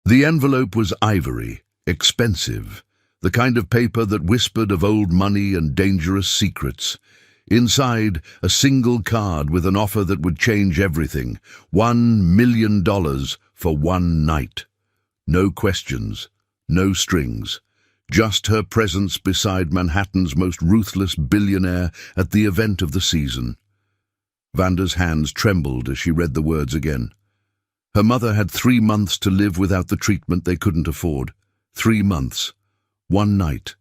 The envelope was ivory, expensive, the kind of paper that whispered of old money and dangerous secrets. Inside, a single card with an offer that would change everything. $1 million for one night. No questions, no strings. Just her presence beside Manhattan's most ruthless billionaire at the event of the season. Vanda's hands trembled as she read the words again. Her mother had 3 months to live without the treatment they couldn't afford. 3 months. One night.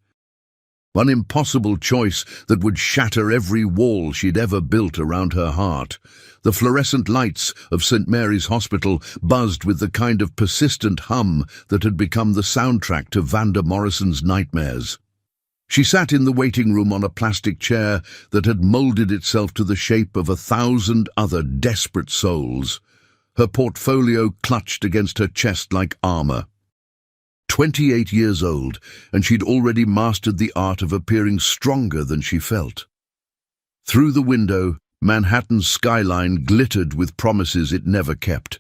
One impossible choice that would shatter every wall she'd ever built around her heart. The fluorescent lights of St. Mary's Hospital buzzed with the kind of persistent hum that had become the soundtrack to Vanda Morrison's nightmares. She sat in the waiting room on a plastic chair that had molded itself to the shape of 1,000 other desperate souls. Her portfolio clutched against her chest like armor. 28 years old, and she'd already mastered the art of appearing stronger than she felt. Through the window, Manhattan's skyline glittered with promises it never kept.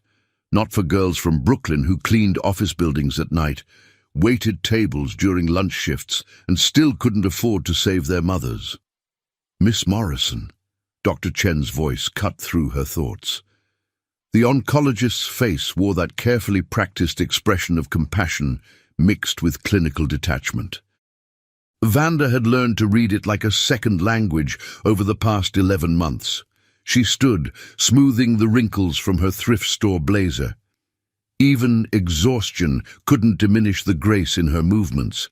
Not for girls from Brooklyn who cleaned office buildings at night, waited tables during lunch shifts, and still couldn't afford to save their mothers. Miss Morrison, Dr. Chen's voice cut through her thoughts. The oncologist's face wore that carefully practiced expression of compassion mixed with clinical detachment. Vanda had learned to read it like a second language over the past 11 months. She stood, smoothing the wrinkles from her thrift store blazer. Even exhaustion couldn't diminish the grace in her movements.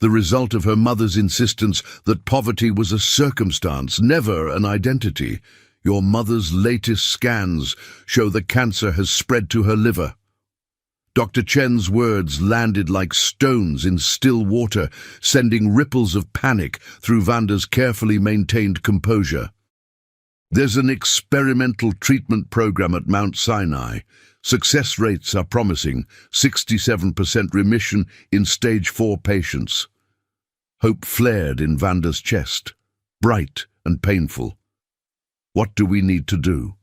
The result of her mother's insistence that poverty was a circumstance, never an identity. Your mother's latest scans show the cancer has spread to her liver. Dr. Chen's words landed like stones in still water, sending ripples of panic through Vanda's carefully maintained composure. There's an experimental treatment program at Mount Sinai. Success rates are promising, 67% remission in stage 4 patients. Hope flared in Vanda's chest, bright and painful. What do we need to do?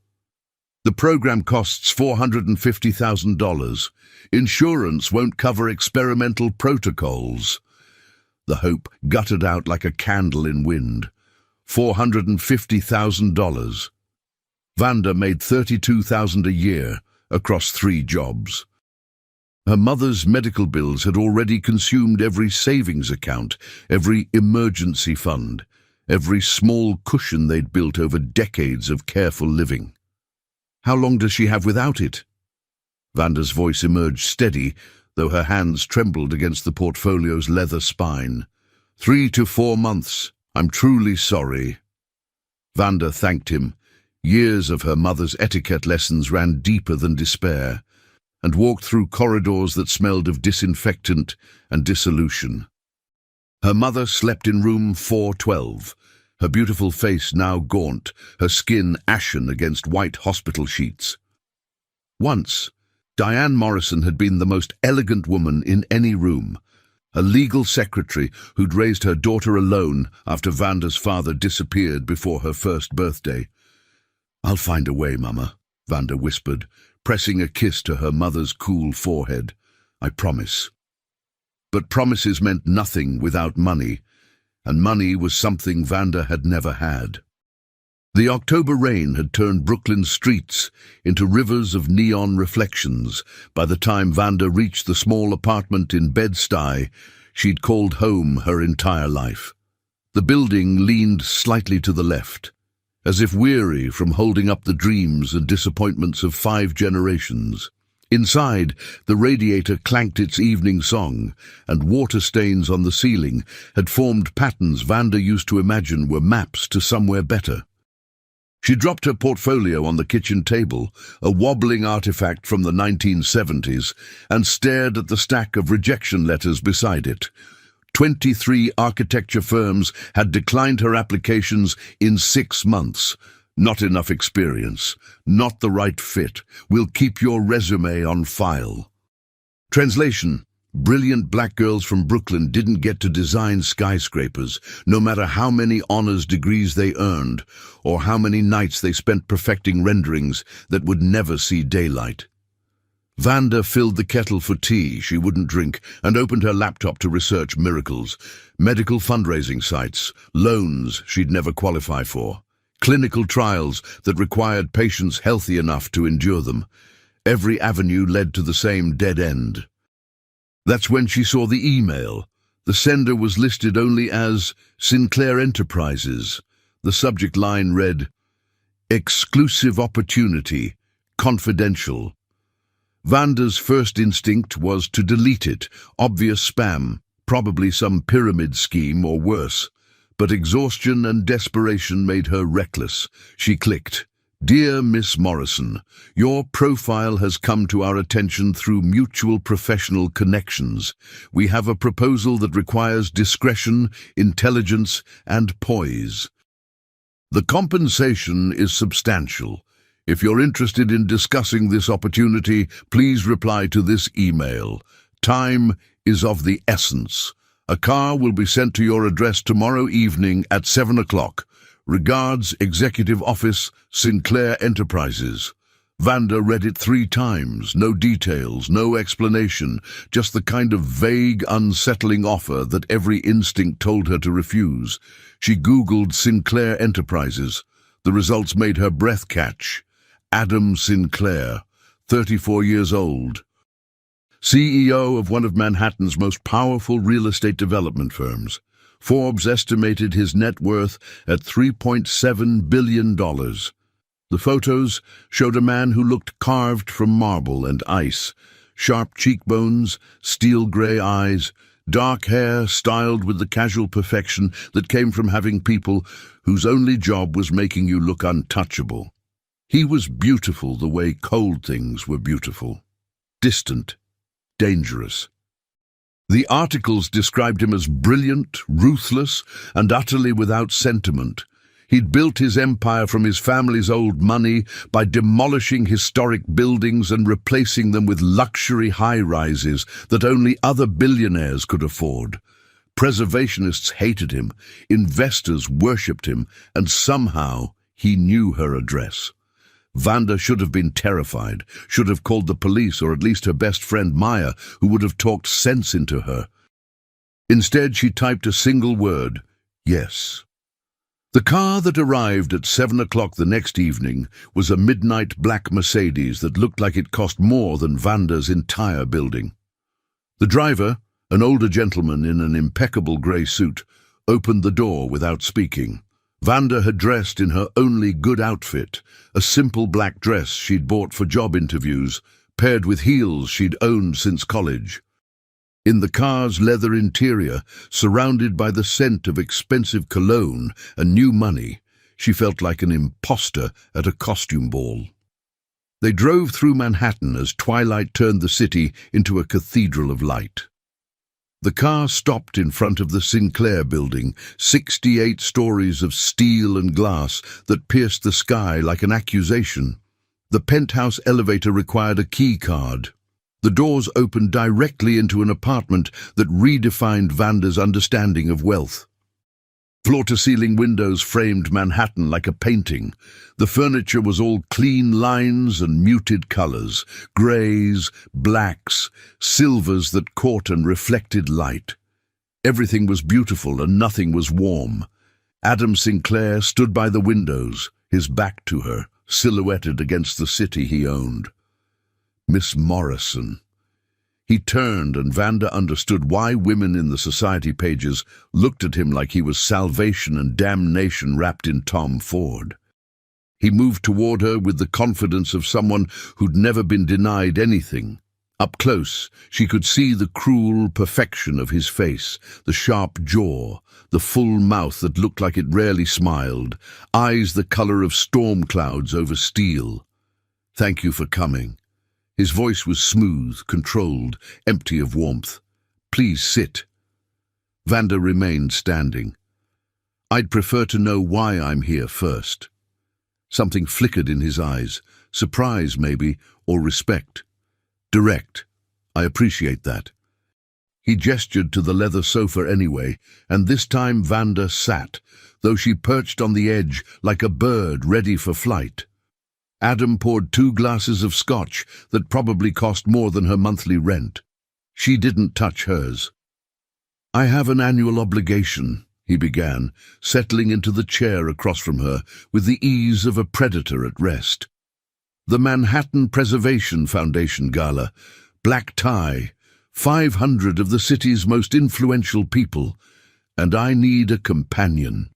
The program costs $450,000. Insurance won't cover experimental protocols. The hope guttered out like a candle in wind. $450,000. Vanda made $32,000 a year across 3 jobs. Her mother's medical bills had already consumed every savings account, every emergency fund, every small cushion they'd built over decades of careful living. How long does she have without it? Vanda's voice emerged steady, though her hands trembled against the portfolio's leather spine. 3 to 4 months. I'm truly sorry. Vanda thanked him. Years of her mother's etiquette lessons ran deeper than despair, and walked through corridors that smelled of disinfectant and dissolution. Her mother slept in room 412, her beautiful face now gaunt, her skin ashen against white hospital sheets. Once, Diane Morrison had been the most elegant woman in any room, a legal secretary who'd raised her daughter alone after Vanda's father disappeared before her first birthday. "I'll find a way, Mama," Vanda whispered, pressing a kiss to her mother's cool forehead. "I promise." But promises meant nothing without money, and money was something Vanda had never had. The October rain had turned Brooklyn's streets into rivers of neon reflections. By the time Vanda reached the small apartment in Bed-Stuy, she'd called home her entire life. The building leaned slightly to the left, as if weary from holding up the dreams and disappointments of 5 generations. Inside, the radiator clanked its evening song, and water stains on the ceiling had formed patterns Vanda used to imagine were maps to somewhere better. She dropped her portfolio on the kitchen table, a wobbling artifact from the 1970s, and stared at the stack of rejection letters beside it. 23 architecture firms had declined her applications in 6 months. Not enough experience, not the right fit. We'll keep your resume on file. Translation: brilliant black girls from Brooklyn didn't get to design skyscrapers, no matter how many honors degrees they earned, or how many nights they spent perfecting renderings that would never see daylight. Vanda filled the kettle for tea she wouldn't drink and opened her laptop to research miracles, medical fundraising sites, loans she'd never qualify for, clinical trials that required patients healthy enough to endure them. Every avenue led to the same dead end. That's when she saw the email. The sender was listed only as Sinclair Enterprises. The subject line read, "Exclusive opportunity, confidential." Vanda's first instinct was to delete it, obvious spam, probably some pyramid scheme or worse. But exhaustion and desperation made her reckless. She clicked, "Dear Miss Morrison, your profile has come to our attention through mutual professional connections. We have a proposal that requires discretion, intelligence, and poise. The compensation is substantial. If you're interested in discussing this opportunity, please reply to this email. Time is of the essence. A car will be sent to your address tomorrow evening at 7 o'clock. Regards, Executive Office, Sinclair Enterprises." Vanda read it 3 times, no details, no explanation, just the kind of vague, unsettling offer that every instinct told her to refuse. She Googled Sinclair Enterprises. The results made her breath catch. Adam Sinclair, 34 years old, CEO of one of Manhattan's most powerful real estate development firms. Forbes estimated his net worth at $3.7 billion. The photos showed a man who looked carved from marble and ice. Sharp cheekbones, steel-gray eyes, dark hair styled with the casual perfection that came from having people whose only job was making you look untouchable. He was beautiful the way cold things were beautiful. Distant, dangerous. The articles described him as brilliant, ruthless, and utterly without sentiment. He'd built his empire from his family's old money by demolishing historic buildings and replacing them with luxury high-rises that only other billionaires could afford. Preservationists hated him, investors worshipped him, and somehow he knew her address. Vanda should have been terrified, should have called the police or at least her best friend Maya, who would have talked sense into her. Instead, she typed a single word, "Yes." The car that arrived at 7 o'clock the next evening was a midnight black Mercedes that looked like it cost more than Vanda's entire building. The driver, an older gentleman in an impeccable grey suit, opened the door without speaking. Vanda had dressed in her only good outfit, a simple black dress she'd bought for job interviews, paired with heels she'd owned since college. In the car's leather interior, surrounded by the scent of expensive cologne and new money, she felt like an imposter at a costume ball. They drove through Manhattan as twilight turned the city into a cathedral of light. The car stopped in front of the Sinclair building, 68 stories of steel and glass that pierced the sky like an accusation. The penthouse elevator required a key card. The doors opened directly into an apartment that redefined Vanda's understanding of wealth. Floor-to-ceiling windows framed Manhattan like a painting. The furniture was all clean lines and muted colors, grays, blacks, silvers that caught and reflected light. Everything was beautiful and nothing was warm. Adam Sinclair stood by the windows, his back to her, silhouetted against the city he owned. Miss Morrison. He turned, and Vanda understood why women in the society pages looked at him like he was salvation and damnation wrapped in Tom Ford. He moved toward her with the confidence of someone who'd never been denied anything. Up close, she could see the cruel perfection of his face, the sharp jaw, the full mouth that looked like it rarely smiled, eyes the color of storm clouds over steel. "Thank you for coming." His voice was smooth, controlled, empty of warmth. "Please sit." Vanda remained standing. "I'd prefer to know why I'm here first." Something flickered in his eyes, surprise maybe, or respect. "Direct. I appreciate that." He gestured to the leather sofa anyway, and this time Vanda sat, though she perched on the edge like a bird ready for flight. Adam poured 2 glasses of scotch that probably cost more than her monthly rent. She didn't touch hers. "I have an annual obligation," he began, settling into the chair across from her with the ease of a predator at rest. "The Manhattan Preservation Foundation Gala, black tie, 500 of the city's most influential people, and I need a companion."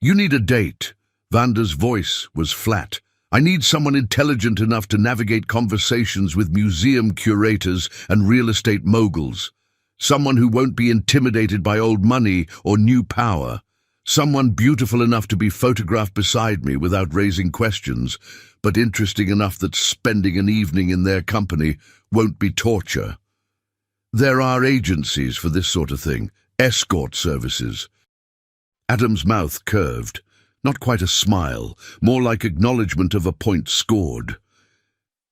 "You need a date." Vanda's voice was flat. "I need someone intelligent enough to navigate conversations with museum curators and real estate moguls. Someone who won't be intimidated by old money or new power. Someone beautiful enough to be photographed beside me without raising questions, but interesting enough that spending an evening in their company won't be torture. There are agencies for this sort of thing, escort services." Adam's mouth curved. Not quite a smile, more like acknowledgement of a point scored.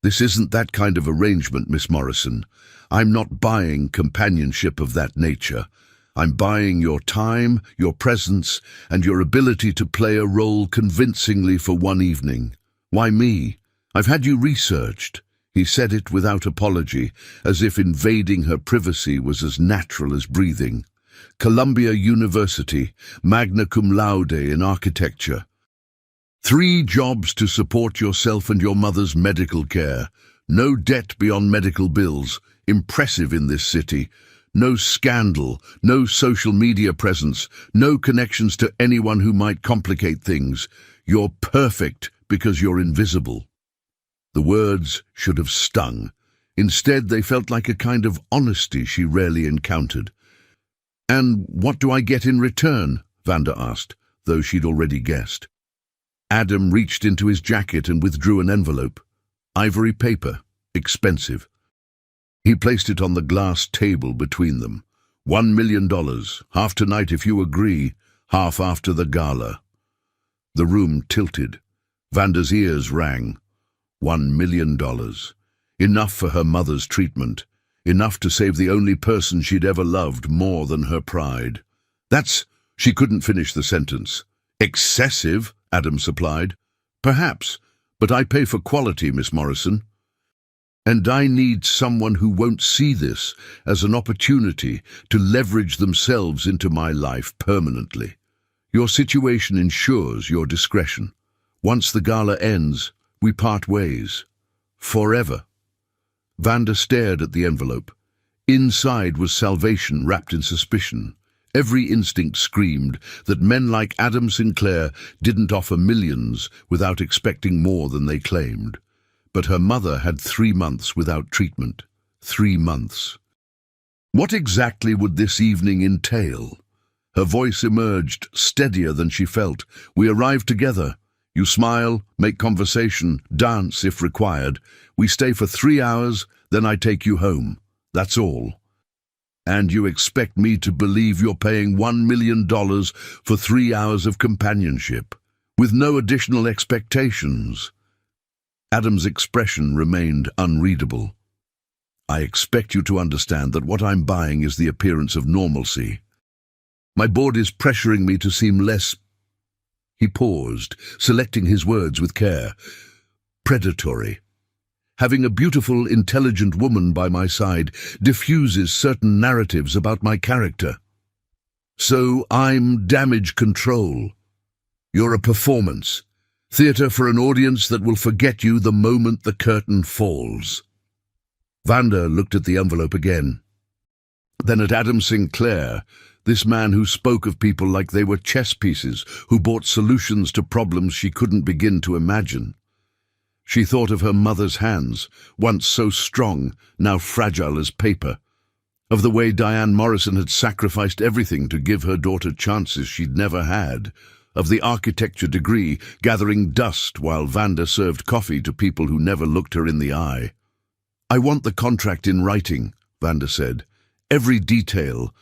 "This isn't that kind of arrangement, Miss Morrison. I'm not buying companionship of that nature. I'm buying your time, your presence, and your ability to play a role convincingly for one evening. Why me? I've had you researched." He said it without apology, as if invading her privacy was as natural as breathing. "Columbia University, magna cum laude in architecture. 3 jobs to support yourself and your mother's medical care. No debt beyond medical bills. Impressive in this city. No scandal, no social media presence, no connections to anyone who might complicate things. You're perfect because you're invisible." The words should have stung. Instead, they felt like a kind of honesty she rarely encountered. "And what do I get in return?" Vanda asked, though she'd already guessed. Adam reached into his jacket and withdrew an envelope. Ivory paper, expensive. He placed it on the glass table between them. $1 million, half tonight if you agree, half after the gala. The room tilted. Vanda's ears rang. $1 million. Enough for her mother's treatment. Enough to save the only person she'd ever loved more than her pride. She couldn't finish the sentence. "Excessive," Adam supplied. "Perhaps, but I pay for quality, Miss Morrison. And I need someone who won't see this as an opportunity to leverage themselves into my life permanently. Your situation ensures your discretion. Once the gala ends, we part ways. Forever." Vanda stared at the envelope. Inside was salvation wrapped in suspicion. Every instinct screamed that men like Adam Sinclair didn't offer millions without expecting more than they claimed. But her mother had 3 months without treatment. 3 months. What exactly would this evening entail? Her voice emerged, steadier than she felt. "We arrive together. You smile, make conversation, dance if required. We stay for 3 hours, then I take you home. That's all. And you expect me to believe you're paying $1 million for 3 hours of companionship, with no additional expectations?" Adam's expression remained unreadable. "I expect you to understand that what I'm buying is the appearance of normalcy. My board is pressuring me to seem less..." He paused, selecting his words with care. "Predatory. Having a beautiful, intelligent woman by my side diffuses certain narratives about my character. So I'm damage control. You're a performance. Theatre for an audience that will forget you the moment the curtain falls." Vanda looked at the envelope again. Then at Adam Sinclair, this man who spoke of people like they were chess pieces, who brought solutions to problems she couldn't begin to imagine. She thought of her mother's hands, once so strong, now fragile as paper. Of the way Diane Morrison had sacrificed everything to give her daughter chances she'd never had. Of the architecture degree gathering dust while Vanda served coffee to people who never looked her in the eye. "I want the contract in writing," Vanda said. "Every detail,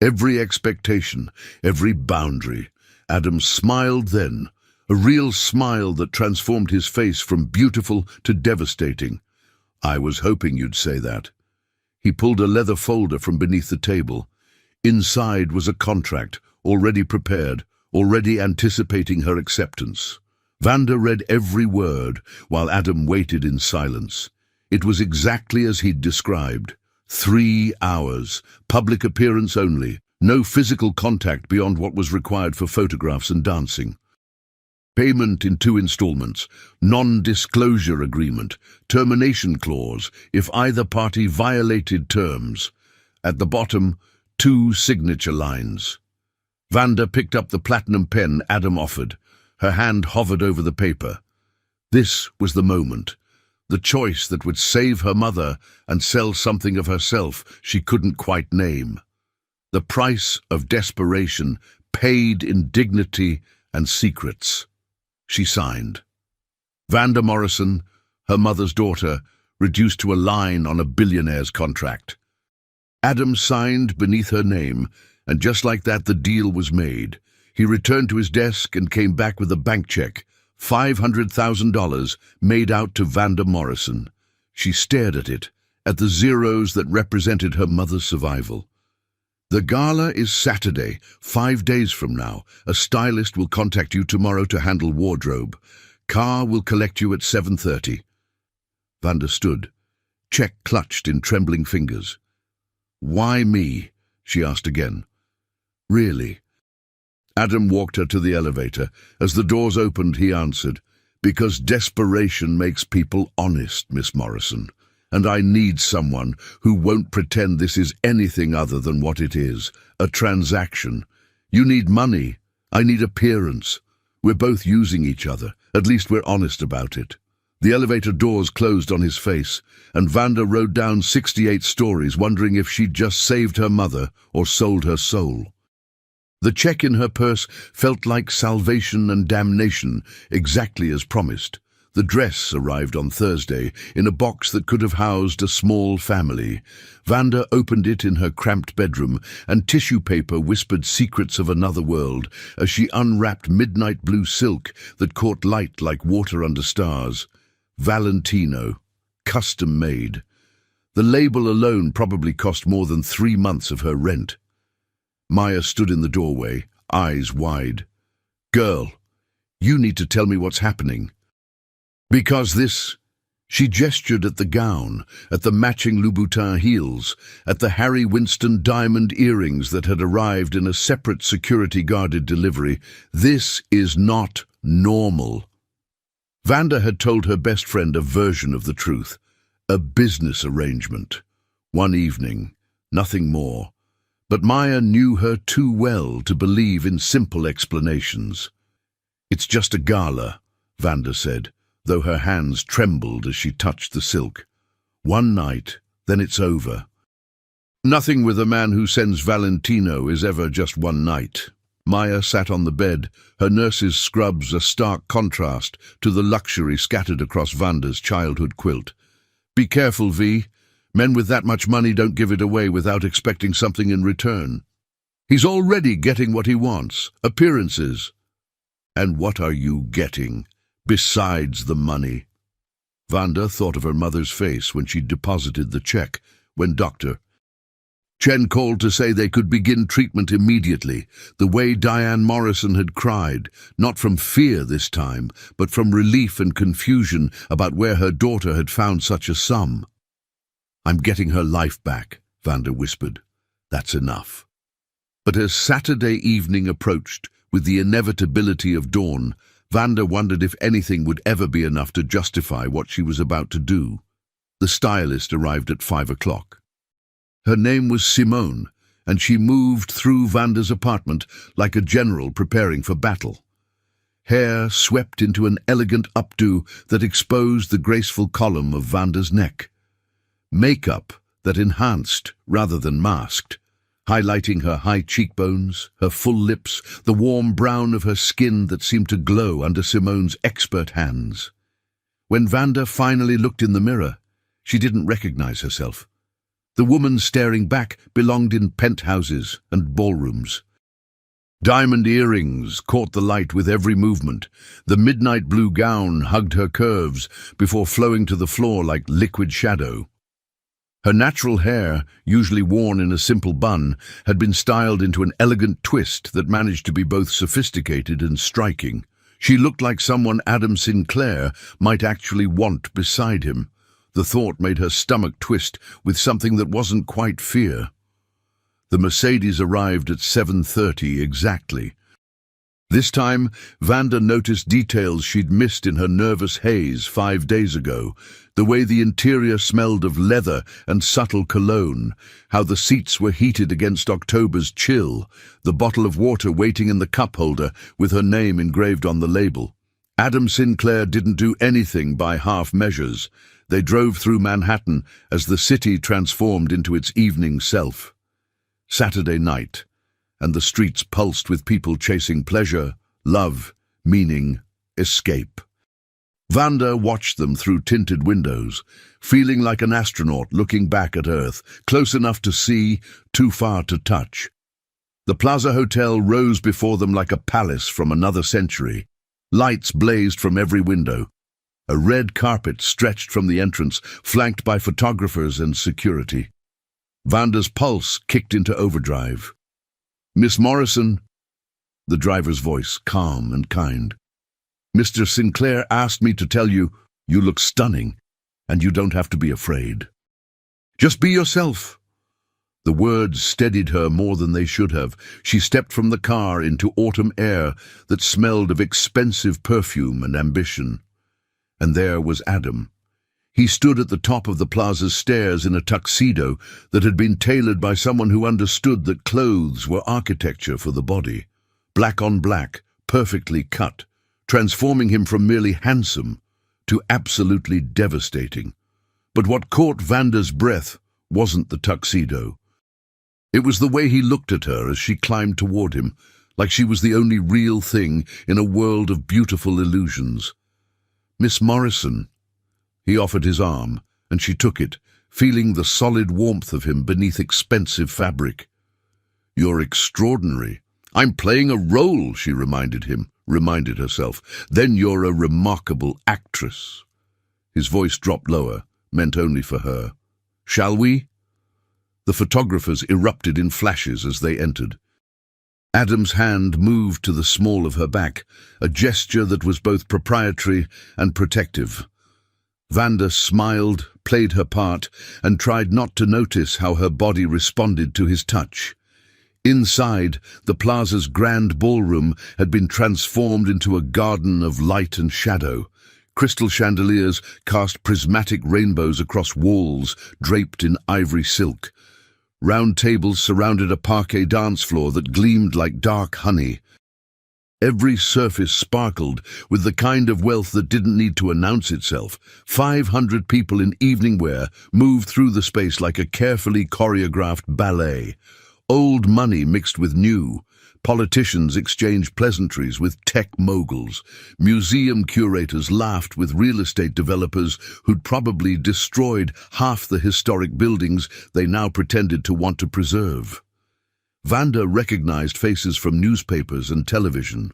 every expectation, every boundary." Adam smiled then, a real smile that transformed his face from beautiful to devastating. "I was hoping you'd say that." He pulled a leather folder from beneath the table. Inside was a contract, already prepared, already anticipating her acceptance. Vanda read every word while Adam waited in silence. It was exactly as he'd described. 3 hours, public appearance only, no physical contact beyond what was required for photographs and dancing. Payment in 2 installments, non-disclosure agreement, termination clause if either party violated terms. At the bottom, 2 signature lines. Vanda picked up the platinum pen Adam offered. Her hand hovered over the paper. This was the moment. The choice that would save her mother and sell something of herself she couldn't quite name. The price of desperation, paid in dignity and secrets. She signed. Vanda Morrison, her mother's daughter, reduced to a line on a billionaire's contract. Adam signed beneath her name, and just like that the deal was made. He returned to his desk and came back with a bank check, $500,000 made out to Vanda Morrison. She stared at it, at the zeros that represented her mother's survival. The gala is Saturday, 5 days from now. A stylist will contact you tomorrow to handle wardrobe. Car will collect you at 7:30. Vanda stood, check clutched in trembling fingers. Why me? She asked again. Really? Adam walked her to the elevator. As the doors opened, he answered, Because desperation makes people honest, Miss Morrison. And I need someone who won't pretend this is anything other than what it is, a transaction. You need money. I need appearance. We're both using each other. At least we're honest about it. The elevator doors closed on his face, and Vanda wrote down 68 stories, wondering if she'd just saved her mother or sold her soul. The check in her purse felt like salvation and damnation, exactly as promised. The dress arrived on Thursday in a box that could have housed a small family. Vanda opened it in her cramped bedroom, and tissue paper whispered secrets of another world as she unwrapped midnight blue silk that caught light like water under stars. Valentino, custom made. The label alone probably cost more than 3 months of her rent. Maya stood in the doorway, eyes wide. Girl, you need to tell me what's happening. Because this... She gestured at the gown, at the matching Louboutin heels, at the Harry Winston diamond earrings that had arrived in a separate security-guarded delivery. This is not normal. Vanda had told her best friend a version of the truth, a business arrangement. One evening, nothing more. But Maya knew her too well to believe in simple explanations. It's just a gala, Vanda said, though her hands trembled as she touched the silk. One night, then it's over. Nothing with a man who sends Valentino is ever just one night. Maya sat on the bed, her nurse's scrubs a stark contrast to the luxury scattered across Vanda's childhood quilt. Be careful, V. Men with that much money don't give it away without expecting something in return. He's already getting what he wants, appearances. And what are you getting, besides the money? Vanda thought of her mother's face when she deposited the check, when Dr. Chen called to say they could begin treatment immediately, the way Diane Morrison had cried, not from fear this time, but from relief and confusion about where her daughter had found such a sum. I'm getting her life back, Vanda whispered. That's enough. But as Saturday evening approached, with the inevitability of dawn, Vanda wondered if anything would ever be enough to justify what she was about to do. The stylist arrived at 5 o'clock. Her name was Simone, and she moved through Vanda's apartment like a general preparing for battle. Hair swept into an elegant updo that exposed the graceful column of Vanda's neck. Makeup that enhanced rather than masked, highlighting her high cheekbones, her full lips, the warm brown of her skin that seemed to glow under Simone's expert hands. When Vanda finally looked in the mirror, she didn't recognize herself. The woman staring back belonged in penthouses and ballrooms. Diamond earrings caught the light with every movement. The midnight blue gown hugged her curves before flowing to the floor like liquid shadow. Her natural hair, usually worn in a simple bun, had been styled into an elegant twist that managed to be both sophisticated and striking. She looked like someone Adam Sinclair might actually want beside him. The thought made her stomach twist with something that wasn't quite fear. The Mercedes arrived at 7:30 exactly. This time, Vanda noticed details she'd missed in her nervous haze 5 days ago. The way the interior smelled of leather and subtle cologne, how the seats were heated against October's chill, the bottle of water waiting in the cup holder with her name engraved on the label. Adam Sinclair didn't do anything by half measures. They drove through Manhattan as the city transformed into its evening self. Saturday night, and the streets pulsed with people chasing pleasure, love, meaning, escape. Vanda watched them through tinted windows, feeling like an astronaut looking back at Earth, close enough to see, too far to touch. The Plaza Hotel rose before them like a palace from another century. Lights blazed from every window. A red carpet stretched from the entrance, flanked by photographers and security. Vanda's pulse kicked into overdrive. "Miss Morrison," the driver's voice, calm and kind. "Mr. Sinclair asked me to tell you, you look stunning, and you don't have to be afraid. Just be yourself." The words steadied her more than they should have. She stepped from the car into autumn air that smelled of expensive perfume and ambition. And there was Adam. He stood at the top of the plaza's stairs in a tuxedo that had been tailored by someone who understood that clothes were architecture for the body. Black on black, perfectly cut, transforming him from merely handsome to absolutely devastating. But what caught Vanda's breath wasn't the tuxedo. It was the way he looked at her as she climbed toward him, like she was the only real thing in a world of beautiful illusions. "Miss Morrison." He offered his arm, and she took it, feeling the solid warmth of him beneath expensive fabric. "You're extraordinary." "I'm playing a role," she reminded herself. "Then you're a remarkable actress." His voice dropped lower, meant only for her. "Shall we?" The photographers erupted in flashes as they entered. Adam's hand moved to the small of her back, a gesture that was both proprietary and protective. Vanda smiled, played her part, and tried not to notice how her body responded to his touch. Inside, the plaza's grand ballroom had been transformed into a garden of light and shadow. Crystal chandeliers cast prismatic rainbows across walls draped in ivory silk. Round tables surrounded a parquet dance floor that gleamed like dark honey. Every surface sparkled with the kind of wealth that didn't need to announce itself. 500 people in evening wear moved through the space like a carefully choreographed ballet. Old money mixed with new. Politicians exchanged pleasantries with tech moguls. Museum curators laughed with real estate developers who'd probably destroyed half the historic buildings they now pretended to want to preserve. Vanda recognized faces from newspapers and television.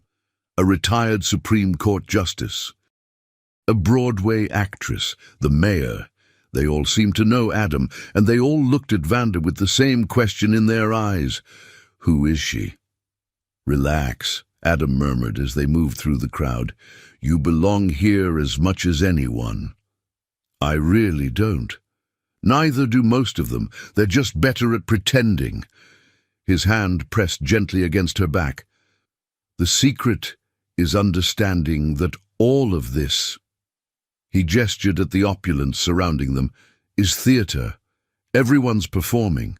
A retired Supreme Court justice. A Broadway actress, the mayor. They all seemed to know Adam, and they all looked at Vanda with the same question in their eyes. Who is she? "Relax," Adam murmured as they moved through the crowd. "You belong here as much as anyone." "I really don't." "Neither do most of them. They're just better at pretending." His hand pressed gently against her back. "The secret is understanding that all of this," he gestured at the opulence surrounding them, "is theater. Everyone's performing.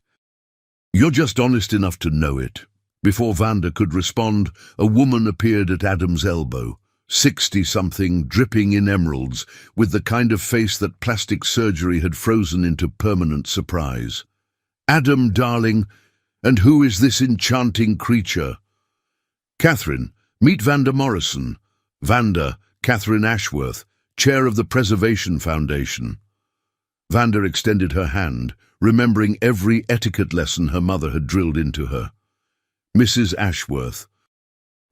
You're just honest enough to know it." Before Vanda could respond, a woman appeared at Adam's elbow, 60-something, dripping in emeralds, with the kind of face that plastic surgery had frozen into permanent surprise. "Adam, darling, and who is this enchanting creature?" "Catherine, meet Vanda Morrison." "Vanda, Catherine Ashworth, chair of the Preservation Foundation." Vanda extended her hand, remembering every etiquette lesson her mother had drilled into her. "Mrs. Ashworth,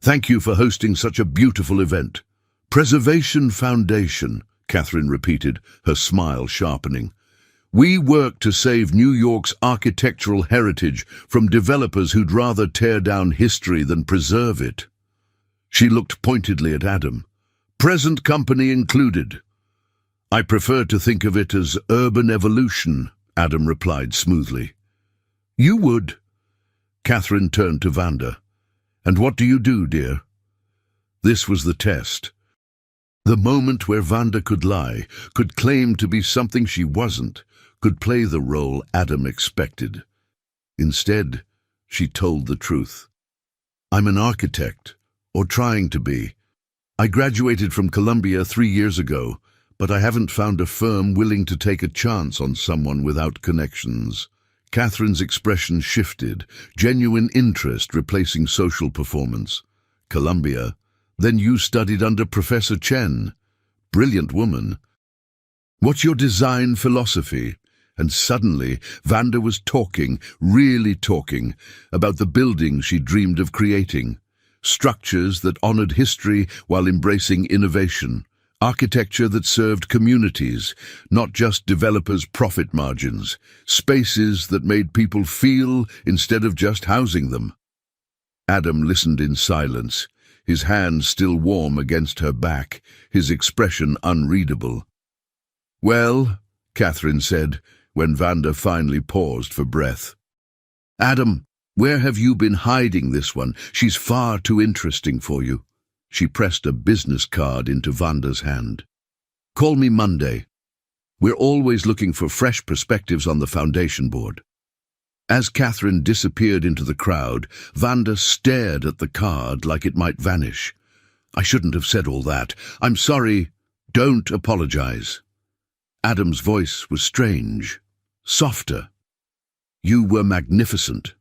thank you for hosting such a beautiful event." "Preservation Foundation," Catherine repeated, her smile sharpening. "We work to save New York's architectural heritage from developers who'd rather tear down history than preserve it." She looked pointedly at Adam. "Present company included." "I prefer to think of it as urban evolution," Adam replied smoothly. "You would." Catherine turned to Vanda. "And what do you do, dear?" This was the test. The moment where Vanda could lie, could claim to be something she wasn't, could play the role Adam expected. Instead, she told the truth. "I'm an architect, or trying to be. I graduated from Columbia 3 years ago, but I haven't found a firm willing to take a chance on someone without connections." Catherine's expression shifted, genuine interest replacing social performance. "Columbia? Then you studied under Professor Chen. Brilliant woman. What's your design philosophy?" And suddenly, Vanda was talking, really talking, about the buildings she dreamed of creating. Structures that honored history while embracing innovation. Architecture that served communities, not just developers' profit margins. Spaces that made people feel instead of just housing them. Adam listened in silence, his hands still warm against her back, his expression unreadable. "Well," Catherine said, when Vanda finally paused for breath. "Adam, where have you been hiding this one? She's far too interesting for you." She pressed a business card into Vanda's hand. "Call me Monday. We're always looking for fresh perspectives on the foundation board." As Catherine disappeared into the crowd, Vanda stared at the card like it might vanish. "I shouldn't have said all that. I'm sorry. Don't apologize." Adam's voice was strange, softer. "You were magnificent.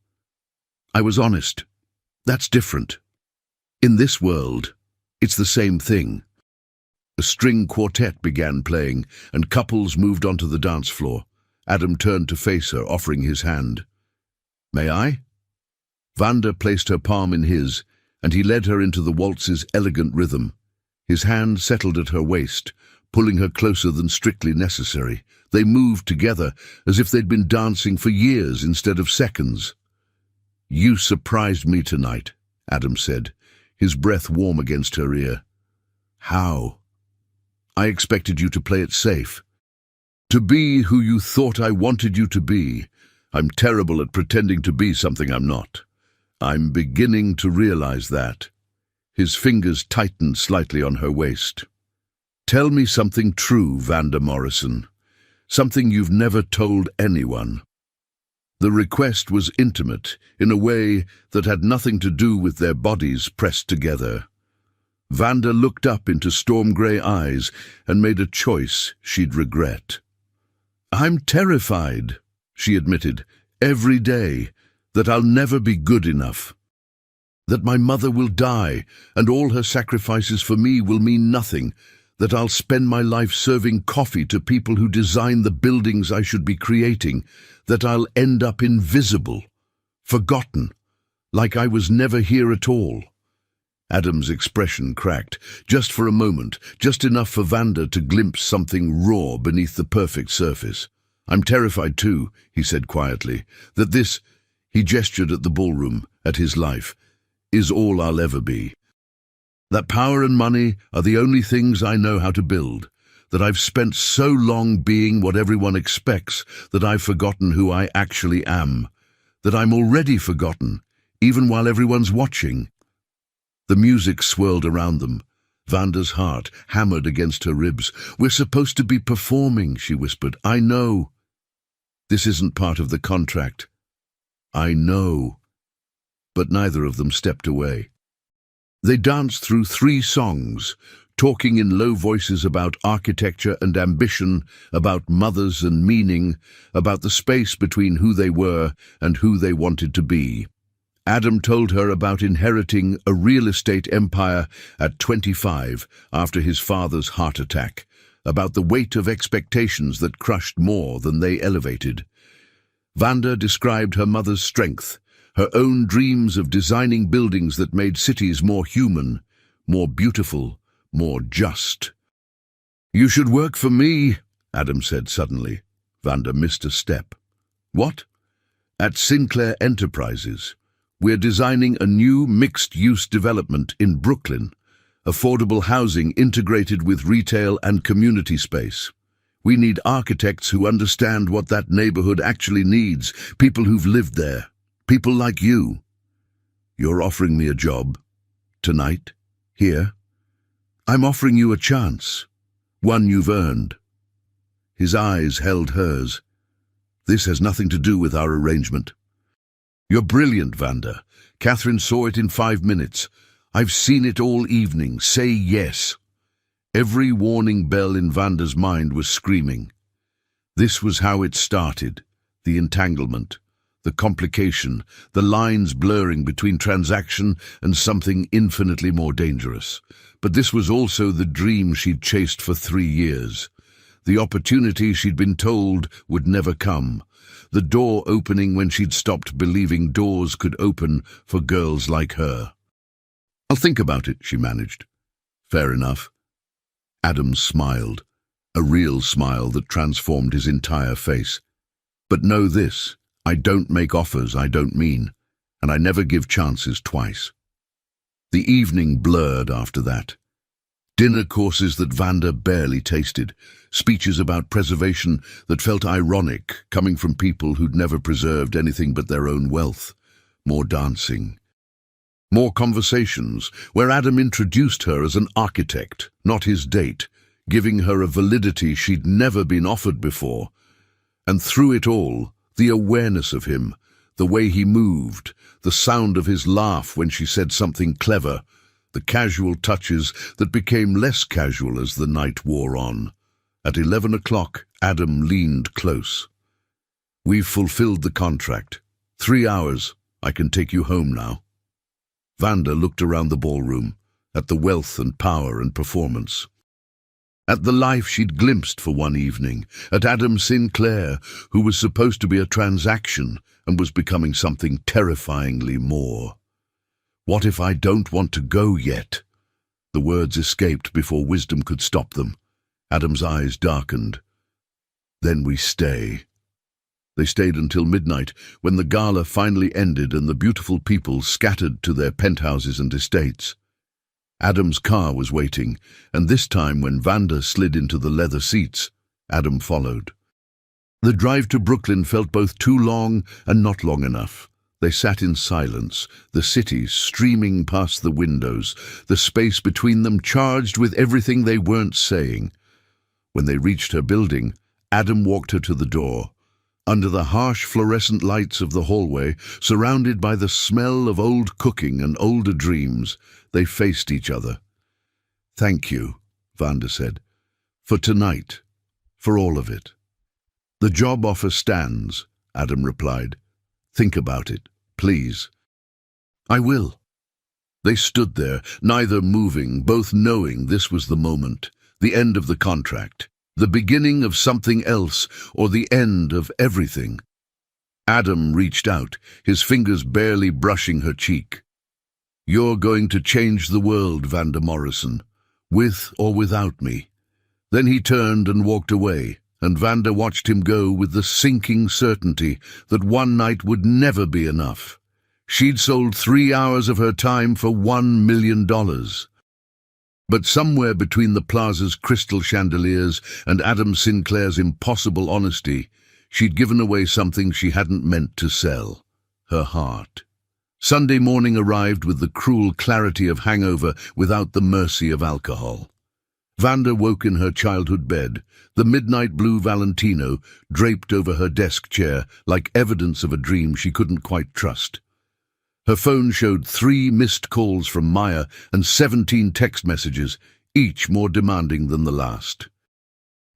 I was honest. That's different. In this world, it's the same thing." A string quartet began playing, and couples moved onto the dance floor. Adam turned to face her, offering his hand. "May I?" Vanda placed her palm in his, and he led her into the waltz's elegant rhythm. His hand settled at her waist, pulling her closer than strictly necessary. They moved together, as if they'd been dancing for years instead of seconds. "You surprised me tonight," Adam said, his breath warm against her ear. "How?" "I expected you to play it safe. To be who you thought I wanted you to be. I'm terrible at pretending to be something I'm not. I'm beginning to realize that." His fingers tightened slightly on her waist. "Tell me something true, Vanda Morrison. Something you've never told anyone." The request was intimate, in a way that had nothing to do with their bodies pressed together. Vanda looked up into storm-grey eyes and made a choice she'd regret. "I'm terrified," she admitted, "every day, that I'll never be good enough. That my mother will die, and all her sacrifices for me will mean nothing. That I'll spend my life serving coffee to people who design the buildings I should be creating. That I'll end up invisible, forgotten, like I was never here at all." Adam's expression cracked, just for a moment, just enough for Vanda to glimpse something raw beneath the perfect surface. "I'm terrified too," he said quietly, "that this," he gestured at the ballroom, at his life, "is all I'll ever be. That power and money are the only things I know how to build. That I've spent so long being what everyone expects that I've forgotten who I actually am. That I'm already forgotten, even while everyone's watching." The music swirled around them. Vanda's heart hammered against her ribs. "We're supposed to be performing," she whispered. "I know. This isn't part of the contract." "I know." But neither of them stepped away. They danced through 3 songs, talking in low voices about architecture and ambition, about mothers and meaning, about the space between who they were and who they wanted to be. Adam told her about inheriting a real estate empire at 25 after his father's heart attack, about the weight of expectations that crushed more than they elevated. Vanda described her mother's strength, her own dreams of designing buildings that made cities more human, more beautiful, more just. "You should work for me," Adam said suddenly. Vanda missed a step. "What?" "At Sinclair Enterprises. We're designing a new mixed-use development in Brooklyn, affordable housing integrated with retail and community space. We need architects who understand what that neighborhood actually needs, people who've lived there, people like you. You're offering me a job? Tonight? Here? I'm offering you a chance, one you've earned. His eyes held hers. This has nothing to do with our arrangement. You're brilliant, Vanda. Catherine saw it in 5 minutes. I've seen it all evening. Say yes. Every warning bell in Vanda's mind was screaming. This was how it started, the entanglement, the complication, the lines blurring between transaction and something infinitely more dangerous. But this was also the dream she'd chased for 3 years. The opportunity she'd been told would never come. The door opening when she'd stopped believing doors could open for girls like her. I'll think about it, she managed. Fair enough. Adam smiled, a real smile that transformed his entire face. But know this, I don't make offers I don't mean, and I never give chances twice. The evening blurred after that. Dinner courses that Vanda barely tasted, speeches about preservation that felt ironic, coming from people who'd never preserved anything but their own wealth. More dancing. More conversations, where Adam introduced her as an architect, not his date, giving her a validity she'd never been offered before. And through it all, the awareness of him, the way he moved, the sound of his laugh when she said something clever, the casual touches that became less casual as the night wore on. At 11 o'clock, Adam leaned close. We've fulfilled the contract. 3 hours. I can take you home now. Vanda looked around the ballroom, at the wealth and power and performance. At the life she'd glimpsed for one evening, at Adam Sinclair, who was supposed to be a transaction and was becoming something terrifyingly more. What if I don't want to go yet? The words escaped before wisdom could stop them. Adam's eyes darkened. Then we stay. They stayed until midnight, when the gala finally ended and the beautiful people scattered to their penthouses and estates. Adam's car was waiting, and this time when Vanda slid into the leather seats, Adam followed. The drive to Brooklyn felt both too long and not long enough. They sat in silence, the city streaming past the windows, the space between them charged with everything they weren't saying. When they reached her building, Adam walked her to the door. Under the harsh fluorescent lights of the hallway, surrounded by the smell of old cooking and older dreams, they faced each other. Thank you, Vanda said, for tonight, for all of it. The job offer stands, Adam replied. Think about it, please. I will. They stood there, neither moving, both knowing this was the moment, the end of the contract. The beginning of something else, or the end of everything. Adam reached out, his fingers barely brushing her cheek. You're going to change the world, Vanda Morrison, with or without me. Then he turned and walked away, and Vanda watched him go with the sinking certainty that one night would never be enough. She'd sold 3 hours of her time for $1 million. But somewhere between the plaza's crystal chandeliers and Adam Sinclair's impossible honesty, she'd given away something she hadn't meant to sell, her heart. Sunday morning arrived with the cruel clarity of hangover without the mercy of alcohol. Vanda woke in her childhood bed, the midnight blue Valentino draped over her desk chair like evidence of a dream she couldn't quite trust. Her phone showed 3 missed calls from Maya and 17 text messages, each more demanding than the last.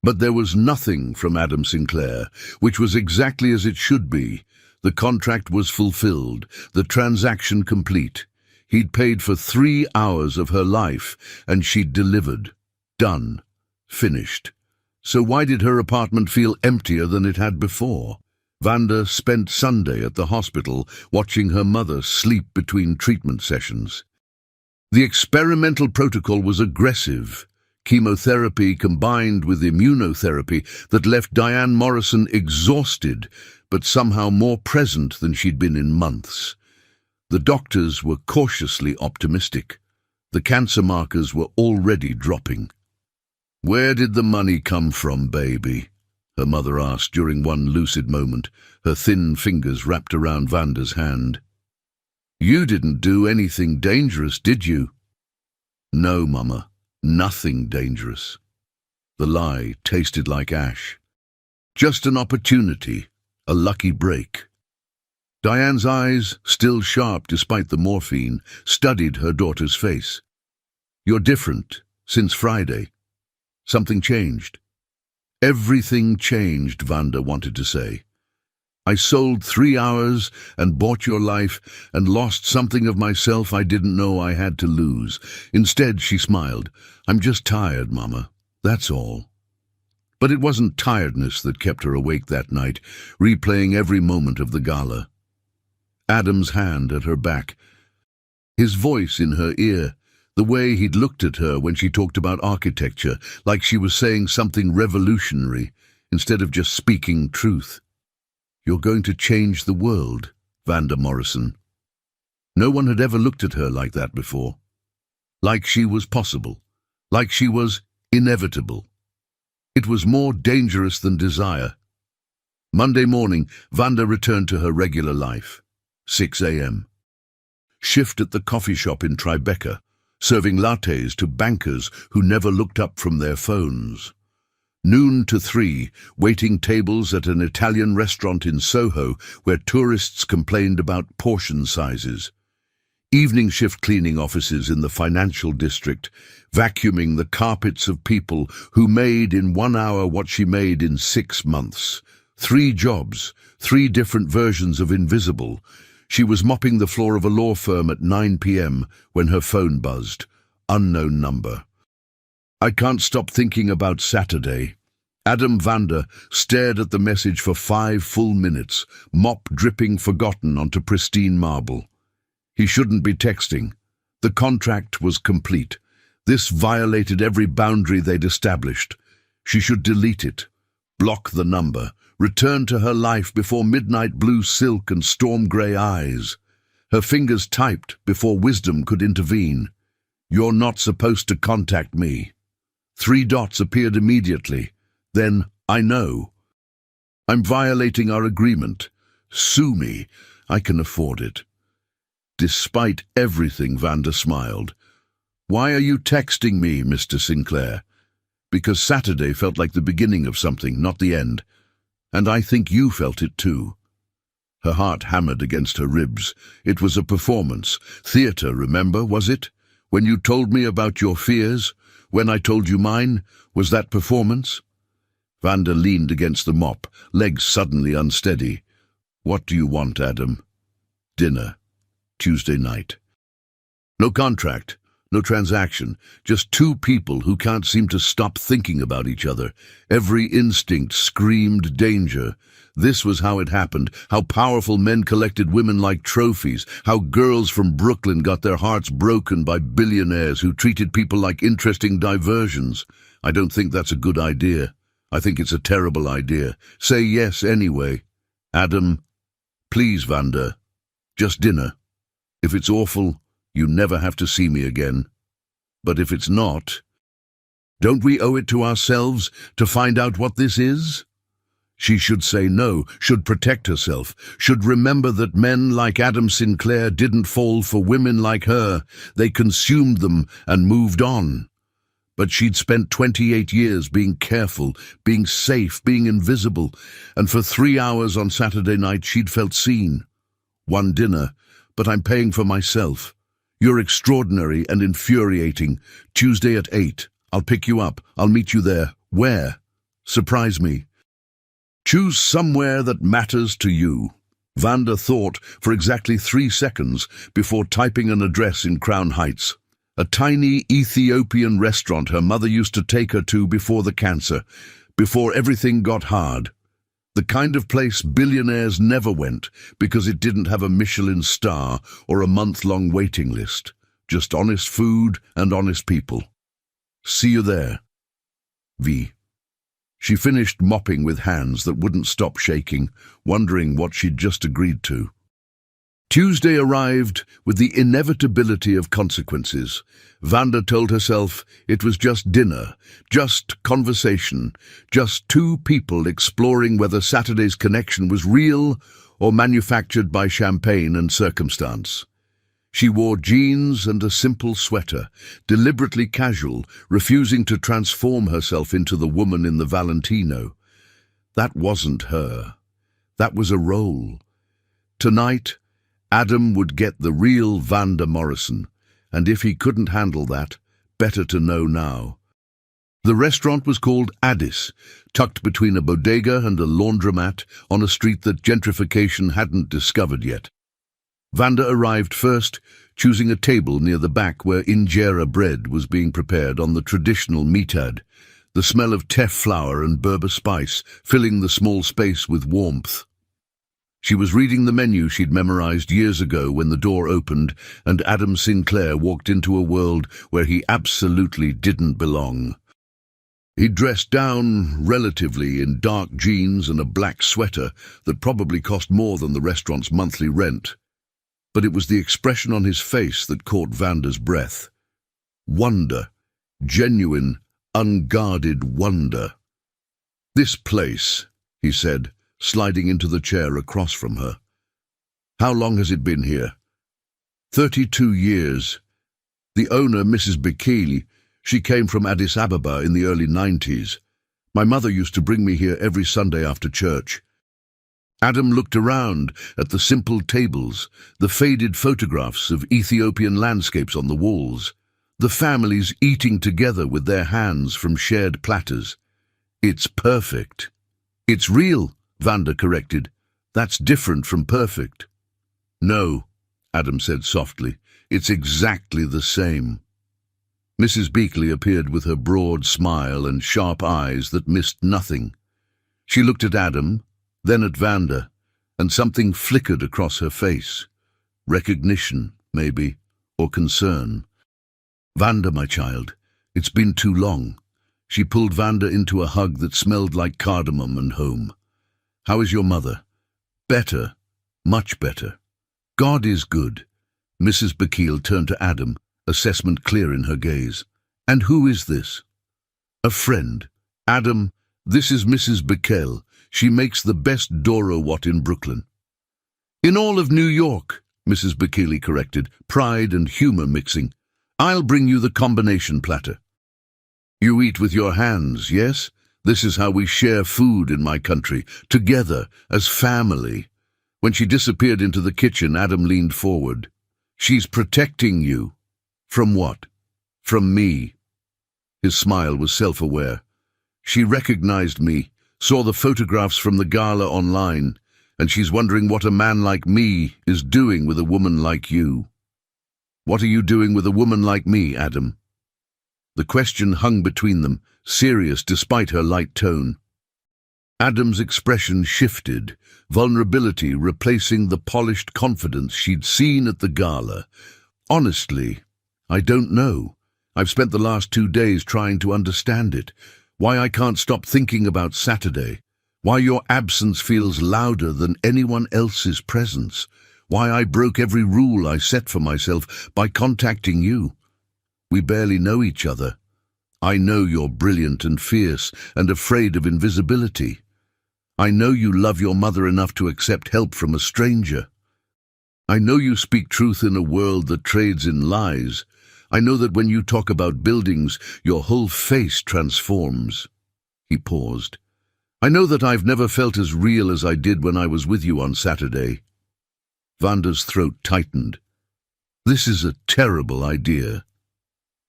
But there was nothing from Adam Sinclair, which was exactly as it should be. The contract was fulfilled, the transaction complete. He'd paid for 3 hours of her life, and she'd delivered. Done. Finished. So why did her apartment feel emptier than it had before? Vanda spent Sunday at the hospital watching her mother sleep between treatment sessions. The experimental protocol was aggressive, chemotherapy combined with immunotherapy that left Diane Morrison exhausted, but somehow more present than she'd been in months. The doctors were cautiously optimistic. The cancer markers were already dropping. "Where did the money come from, baby?" her mother asked during one lucid moment, her thin fingers wrapped around Vanda's hand. "You didn't do anything dangerous, did you?" "No, Mama, nothing dangerous." The lie tasted like ash. Just an opportunity, a lucky break. Diane's eyes, still sharp despite the morphine, studied her daughter's face. "You're different since Friday. Something changed." "Everything changed," Vanda wanted to say. "I sold 3 hours and bought your life and lost something of myself I didn't know I had to lose." Instead, she smiled. "I'm just tired, Mama. That's all." But it wasn't tiredness that kept her awake that night, replaying every moment of the gala. Adam's hand at her back, his voice in her ear, the way he'd looked at her when she talked about architecture, like she was saying something revolutionary instead of just speaking truth. "You're going to change the world, Vanda Morrison." No one had ever looked at her like that before. Like she was possible. Like she was inevitable. It was more dangerous than desire. Monday morning, Vanda returned to her regular life. 6 a.m. Shift at the coffee shop in Tribeca, serving lattes to bankers who never looked up from their phones. Noon to 3, waiting tables at an Italian restaurant in Soho where tourists complained about portion sizes. Evening shift cleaning offices in the financial district, vacuuming the carpets of people who made in 1 hour what she made in 6 months. 3 jobs, 3 different versions of invisible. She was mopping the floor of a law firm at 9 p.m. when her phone buzzed. Unknown number. "I can't stop thinking about Saturday." Adam Vanda stared at the message for 5 full minutes, mop dripping forgotten onto pristine marble. He shouldn't be texting. The contract was complete. This violated every boundary they'd established. She should delete it. Block the number. Return to her life before midnight blue silk and storm grey eyes. Her fingers typed before wisdom could intervene. "You're not supposed to contact me." 3 dots appeared immediately. Then, "I know. I'm violating our agreement. Sue me. I can afford it." Despite everything, Vanda smiled. "Why are you texting me, Mr. Sinclair?" "Because Saturday felt like the beginning of something, not the end. And I think you felt it too." Her heart hammered against her ribs. It was a performance. Theatre, remember, was it? When you told me about your fears, when I told you mine, was that performance? Vanda leaned against the mop, legs suddenly unsteady. "What do you want, Adam?" "Dinner. Tuesday night." No contract, no transaction, just 2 people who can't seem to stop thinking about each other. Every instinct screamed danger. This was how it happened, how powerful men collected women like trophies, how girls from Brooklyn got their hearts broken by billionaires who treated people like interesting diversions. I don't think that's a good idea. I think it's a terrible idea. Say yes anyway. "Adam, please, Vanda, just dinner. If it's awful, you never have to see me again. But if it's not, don't we owe it to ourselves to find out what this is?" She should say no, should protect herself, should remember that men like Adam Sinclair didn't fall for women like her. They consumed them and moved on. But she'd spent 28 years being careful, being safe, being invisible, and for 3 hours on Saturday night she'd felt seen. "One dinner, but I'm paying for myself. You're extraordinary and infuriating. Tuesday at 8. I'll pick you up. I'll meet you there. Where? Surprise me. Choose somewhere that matters to you." Vanda thought for exactly 3 seconds before typing an address in Crown Heights. A tiny Ethiopian restaurant her mother used to take her to before the cancer, before everything got hard. The kind of place billionaires never went because it didn't have a Michelin star or a month-long waiting list. Just honest food and honest people. "See you there. V." She finished mopping with hands that wouldn't stop shaking, wondering what she'd just agreed to. Tuesday arrived with the inevitability of consequences. Vanda told herself it was just dinner, just conversation, just two people exploring whether Saturday's connection was real or manufactured by champagne and circumstance. She wore jeans and a simple sweater, deliberately casual, refusing to transform herself into the woman in the Valentino. That wasn't her. That was a role. Tonight, Adam would get the real Vanda Morrison, and if he couldn't handle that, better to know now. The restaurant was called Addis, tucked between a bodega and a laundromat on a street that gentrification hadn't discovered yet. Vanda arrived first, choosing a table near the back where injera bread was being prepared on the traditional mitad, the smell of teff flour and Berber spice filling the small space with warmth. She was reading the menu she'd memorized years ago when the door opened and Adam Sinclair walked into a world where he absolutely didn't belong. He dressed down relatively in dark jeans and a black sweater that probably cost more than the restaurant's monthly rent. But it was the expression on his face that caught Vanda's breath. Wonder. Genuine, unguarded wonder. "This place," he said, sliding into the chair across from her. "How long has it been here?" 32 years. The owner, Mrs. Bekele, she came from Addis Ababa in the early 90s. My mother used to bring me here every Sunday after church. Adam looked around at the simple tables, the faded photographs of Ethiopian landscapes on the walls, the families eating together with their hands from shared platters. "It's perfect." "It's real," Vanda corrected. "That's different from perfect." "No," Adam said softly. "It's exactly the same." Mrs. Bekele appeared with her broad smile and sharp eyes that missed nothing. She looked at Adam, then at Vanda, and something flickered across her face. Recognition, maybe, or concern. "Vanda, my child, it's been too long." She pulled Vanda into a hug that smelled like cardamom and home. "How is your mother?" "Better, much better." "God is good." Mrs. Bekele turned to Adam, assessment clear in her gaze. "And who is this?" "A friend. Adam, this is Mrs. Bekele. She makes the best Doro Wat in Brooklyn." "In all of New York," Mrs. Bekele corrected, pride and humor mixing. "I'll bring you the combination platter." "You eat with your hands, yes? This is how we share food in my country, together, as family." When she disappeared into the kitchen, Adam leaned forward. "She's protecting you." "From what?" "From me." His smile was self-aware. "She recognized me, saw the photographs from the gala online, and she's wondering what a man like me is doing with a woman like you." "What are you doing with a woman like me, Adam?" The question hung between them, serious despite her light tone. Adam's expression shifted, vulnerability replacing the polished confidence she'd seen at the gala. "Honestly, I don't know. I've spent the last 2 days trying to understand it. Why I can't stop thinking about Saturday. Why your absence feels louder than anyone else's presence. Why I broke every rule I set for myself by contacting you. We barely know each other. I know you're brilliant and fierce and afraid of invisibility. I know you love your mother enough to accept help from a stranger. I know you speak truth in a world that trades in lies. I know that when you talk about buildings, your whole face transforms." He paused. "I know that I've never felt as real as I did when I was with you on Saturday." Vanda's throat tightened. "This is a terrible idea."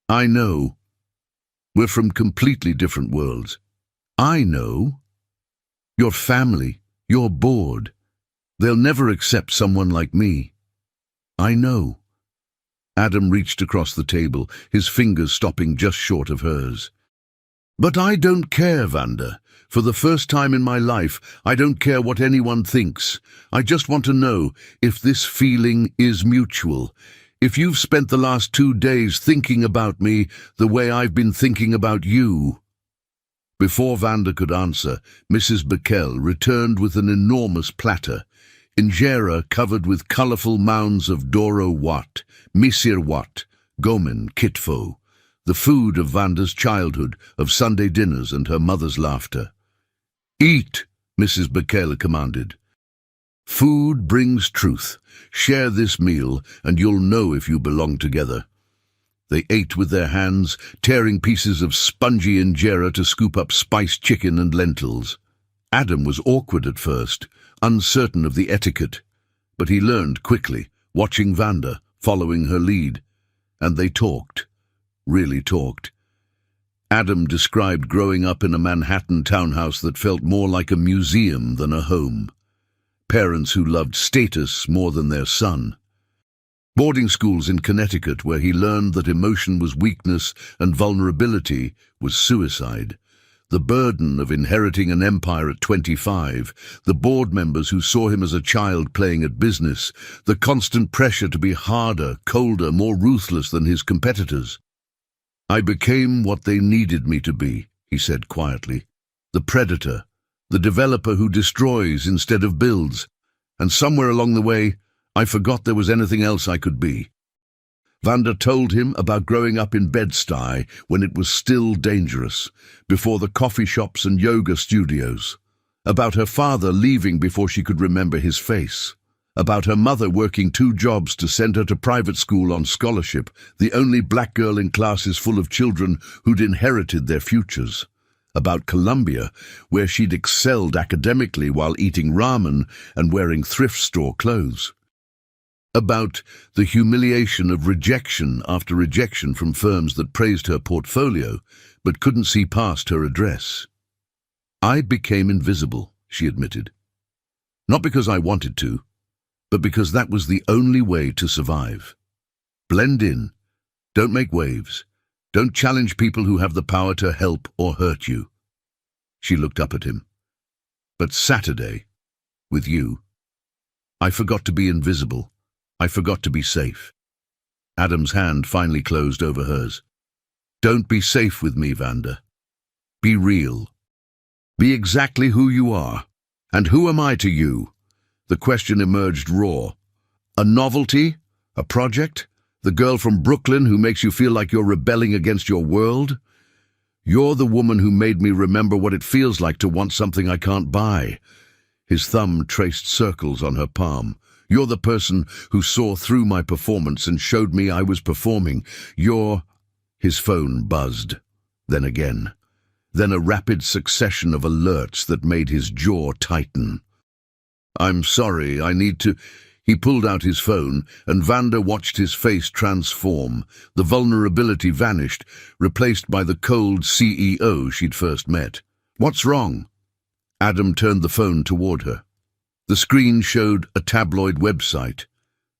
"I know. We're from completely different worlds." "I know. Your family, you're bored. They'll never accept someone like me." "I know." Adam reached across the table, his fingers stopping just short of hers. "But I don't care, Vanda. For the first time in my life, I don't care what anyone thinks. I just want to know if this feeling is mutual. If you've spent the last 2 days thinking about me the way I've been thinking about you." Before Vanda could answer, Mrs. Bekele returned with an enormous platter. injera covered with colourful mounds of Doro wat, misir wat, gomen, kitfo, the food of Vanda's childhood, of Sunday dinners and her mother's laughter. "Eat," Mrs. Bekele commanded. "Food brings truth. Share this meal, and you'll know if you belong together." They ate with their hands, tearing pieces of spongy injera to scoop up spiced chicken and lentils. Adam was awkward at first, uncertain of the etiquette, but he learned quickly, watching Vanda, following her lead. And they talked, really talked. Adam described growing up in a Manhattan townhouse that felt more like a museum than a home. Parents who loved status more than their son. Boarding schools in Connecticut where he learned that emotion was weakness and vulnerability was suicide. The burden of inheriting an empire at 25, the board members who saw him as a child playing at business, the constant pressure to be harder, colder, more ruthless than his competitors. "I became what they needed me to be," he said quietly. "The predator, the developer who destroys instead of builds. And somewhere along the way, I forgot there was anything else I could be." Vanda told him about growing up in Bed-Stuy when it was still dangerous, before the coffee shops and yoga studios. About her father leaving before she could remember his face. About her mother working 2 jobs to send her to private school on scholarship, the only black girl in classes full of children who'd inherited their futures. About Columbia, where she'd excelled academically while eating ramen and wearing thrift store clothes. About the humiliation of rejection after rejection from firms that praised her portfolio but couldn't see past her address. "I became invisible," she admitted. "Not because I wanted to, but because that was the only way to survive. Blend in. Don't make waves. Don't challenge people who have the power to help or hurt you." She looked up at him. "But Saturday, with you, I forgot to be invisible. I forgot to be safe." Adam's hand finally closed over hers. "Don't be safe with me, Vanda. Be real. Be exactly who you are. And who am I to you?" The question emerged raw. "A novelty? A project? The girl from Brooklyn who makes you feel like you're rebelling against your world? You're the woman who made me remember what it feels like to want something I can't buy." His thumb traced circles on her palm. "You're the person who saw through my performance and showed me I was performing. You're—" His phone buzzed. Then again. Then a rapid succession of alerts that made his jaw tighten. "I'm sorry, I need to—" He pulled out his phone, and Vanda watched his face transform. The vulnerability vanished, replaced by the cold CEO she'd first met. "What's wrong?" Adam turned the phone toward her. The screen showed a tabloid website.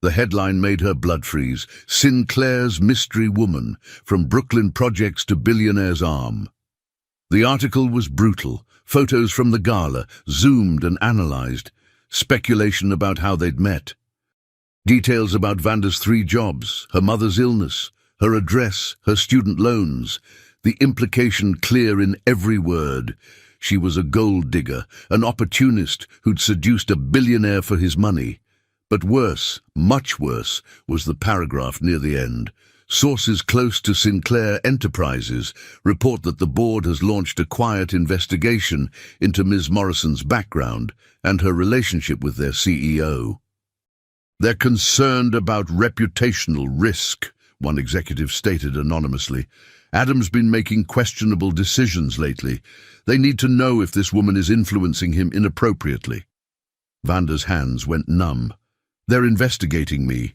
The headline made her blood freeze. "Sinclair's Mystery Woman, from Brooklyn Projects to Billionaire's Arm." The article was brutal. Photos from the gala, zoomed and analyzed. Speculation about how they'd met. Details about Vanda's 3 jobs, her mother's illness, her address, her student loans. The implication clear in every word. She was a gold digger, an opportunist who'd seduced a billionaire for his money. But worse, much worse, was the paragraph near the end. Sources close to Sinclair Enterprises report that the board has launched a quiet investigation into Ms. Morrison's background and her relationship with their CEO. "They're concerned about reputational risk," one executive stated anonymously. "Adam's been making questionable decisions lately. They need to know if this woman is influencing him inappropriately." Vanda's hands went numb. "They're investigating me."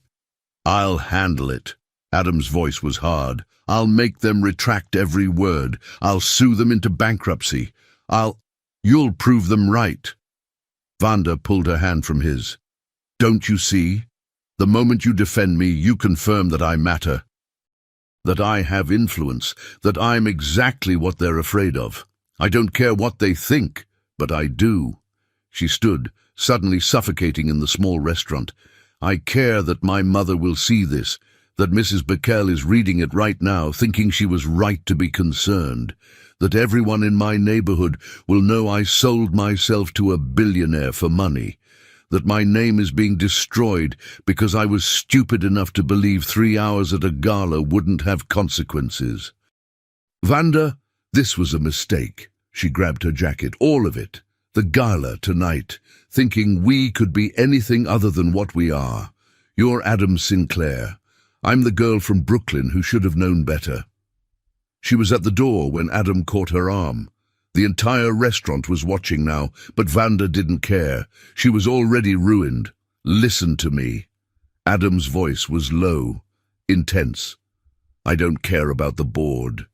"I'll handle it." Adam's voice was hard. "I'll make them retract every word. I'll sue them into bankruptcy. You'll prove them right." Vanda pulled her hand from his. "Don't you see? The moment you defend me, you confirm that I matter. That I have influence, that I'm exactly what they're afraid of. I don't care what they think, but I do." She stood, suddenly suffocating in the small restaurant. "I care that my mother will see this, that Mrs. Bekele is reading it right now, thinking she was right to be concerned, that everyone in my neighborhood will know I sold myself to a billionaire for money, that my name is being destroyed because I was stupid enough to believe 3 hours at a gala wouldn't have consequences. Vanda, this was a mistake. She grabbed her jacket, all of it. The gala tonight, thinking we could be anything other than what we are. You're Adam Sinclair. I'm the girl from Brooklyn who should have known better. She was at the door when Adam caught her arm. The entire restaurant was watching now, but Vanda didn't care. She was already ruined. Listen to me. Adam's voice was low, intense. I don't care about the board.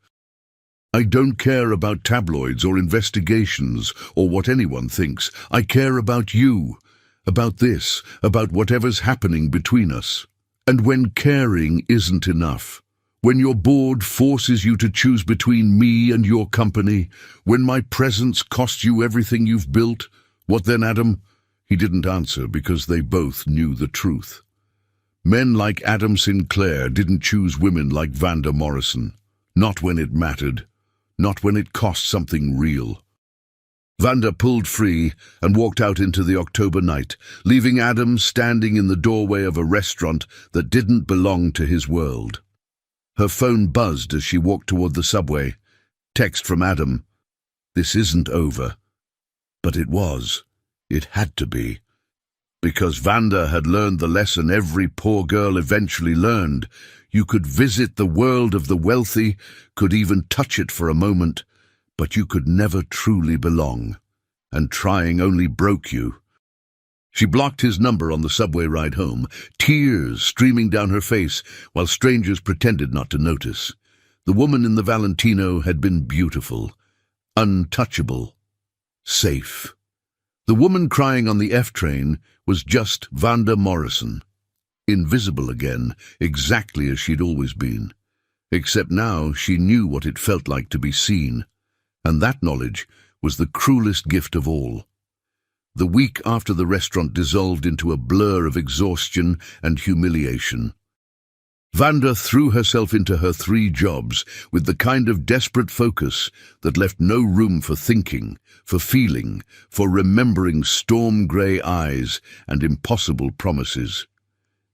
I don't care about tabloids or investigations or what anyone thinks. I care about you, about this, about whatever's happening between us. And when caring isn't enough, when your board forces you to choose between me and your company, when my presence costs you everything you've built, what then, Adam? He didn't answer because they both knew the truth. Men like Adam Sinclair didn't choose women like Vanda Morrison. Not when it mattered. Not when it cost something real. Vanda pulled free and walked out into the October night, leaving Adam standing in the doorway of a restaurant that didn't belong to his world. Her phone buzzed as she walked toward the subway. Text from Adam. This isn't over. But it was. It had to be. Because Vanda had learned the lesson every poor girl eventually learned. You could visit the world of the wealthy, could even touch it for a moment, but you could never truly belong. And trying only broke you. She blocked his number on the subway ride home, tears streaming down her face while strangers pretended not to notice. The woman in the Valentino had been beautiful, untouchable, safe. The woman crying on the F train was just Vanda Morrison. Invisible again, exactly as she'd always been. Except now she knew what it felt like to be seen, and that knowledge was the cruelest gift of all. The week after the restaurant dissolved into a blur of exhaustion and humiliation. Vanda threw herself into her 3 jobs with the kind of desperate focus that left no room for thinking, for feeling, for remembering storm-grey eyes and impossible promises.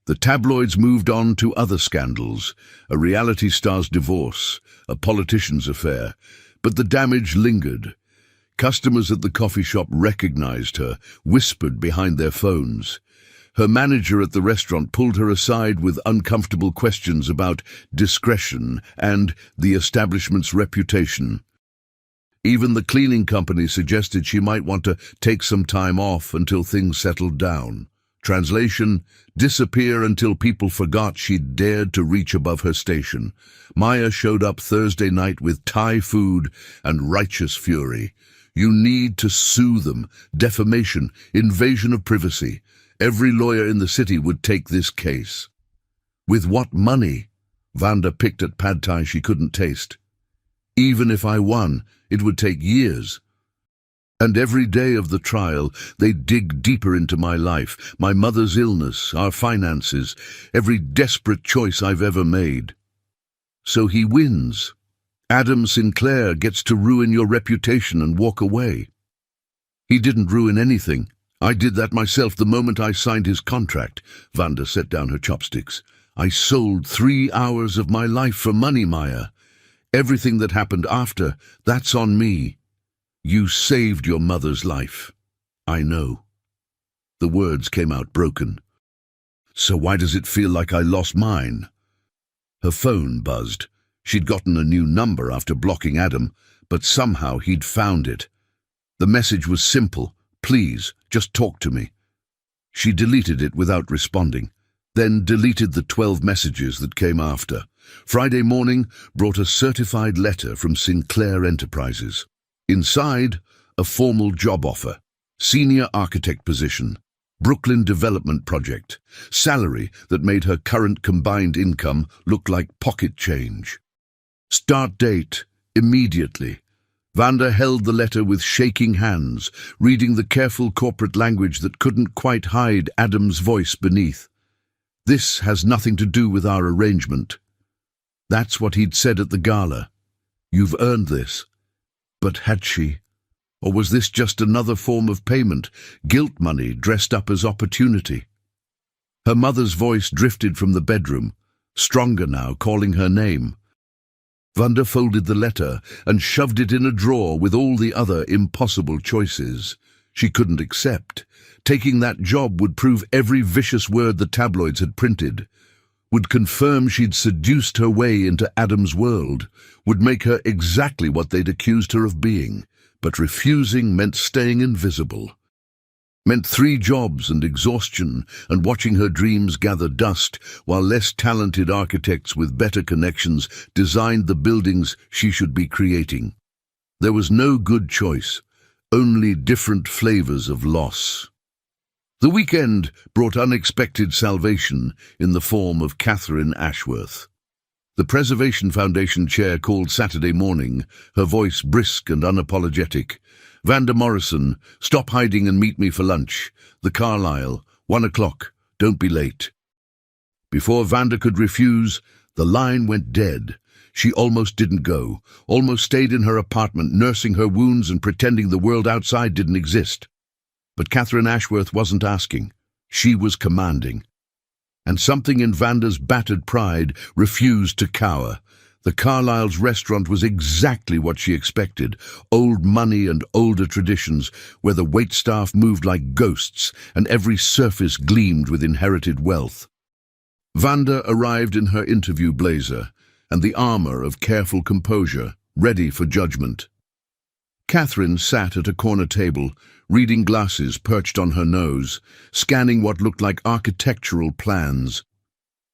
The tabloids moved on to other scandals, a reality star's divorce, a politician's affair, but the damage lingered. Customers at the coffee shop recognized her, whispered behind their phones. Her manager at the restaurant pulled her aside with uncomfortable questions about discretion and the establishment's reputation. Even the cleaning company suggested she might want to take some time off until things settled down. Translation, disappear until people forgot she'd dared to reach above her station. Maya showed up Thursday night with Thai food and righteous fury. You need to sue them. Defamation, invasion of privacy. Every lawyer in the city would take this case. With what money? Vanda picked at pad thai she couldn't taste. Even if I won, it would take years. And every day of the trial, they'd dig deeper into my life, my mother's illness, our finances, every desperate choice I've ever made. So he wins. Adam Sinclair gets to ruin your reputation and walk away. He didn't ruin anything. I did that myself the moment I signed his contract. Vanda set down her chopsticks. I sold 3 hours of my life for money, Maya. Everything that happened after, that's on me. You saved your mother's life. I know. The words came out broken. So why does it feel like I lost mine? Her phone buzzed. She'd gotten a new number after blocking Adam, but somehow he'd found it. The message was simple. Please, just talk to me. She deleted it without responding, then deleted the 12 messages that came after. Friday morning brought a certified letter from Sinclair Enterprises. Inside, a formal job offer, senior architect position, Brooklyn development project, salary that made her current combined income look like pocket change. Start date, immediately. Vanda held the letter with shaking hands, reading the careful corporate language that couldn't quite hide Adam's voice beneath. This has nothing to do with our arrangement. That's what he'd said at the gala. You've earned this. But had she? Or was this just another form of payment, guilt money dressed up as opportunity? Her mother's voice drifted from the bedroom, stronger now, calling her name. Wanda folded the letter and shoved it in a drawer with all the other impossible choices she couldn't accept. Taking that job would prove every vicious word the tabloids had printed, would confirm she'd seduced her way into Adam's world, would make her exactly what they'd accused her of being. But refusing meant staying invisible. Meant 3 jobs and exhaustion and watching her dreams gather dust while less talented architects with better connections designed the buildings she should be creating. There was no good choice, only different flavors of loss. The weekend brought unexpected salvation in the form of Catherine Ashworth. The Preservation Foundation chair called Saturday morning, her voice brisk and unapologetic. "Vanda Morrison, stop hiding and meet me for lunch. The Carlisle, 1 o'clock, don't be late." Before Vanda could refuse, the line went dead. She almost didn't go, almost stayed in her apartment, nursing her wounds and pretending the world outside didn't exist. But Catherine Ashworth wasn't asking. She was commanding. And something in Vanda's battered pride refused to cower. The Carlisle's restaurant was exactly what she expected, old money and older traditions, where the waitstaff moved like ghosts and every surface gleamed with inherited wealth. Vanda arrived in her interview blazer and the armor of careful composure, ready for judgment. Catherine sat at a corner table, reading glasses perched on her nose, scanning what looked like architectural plans.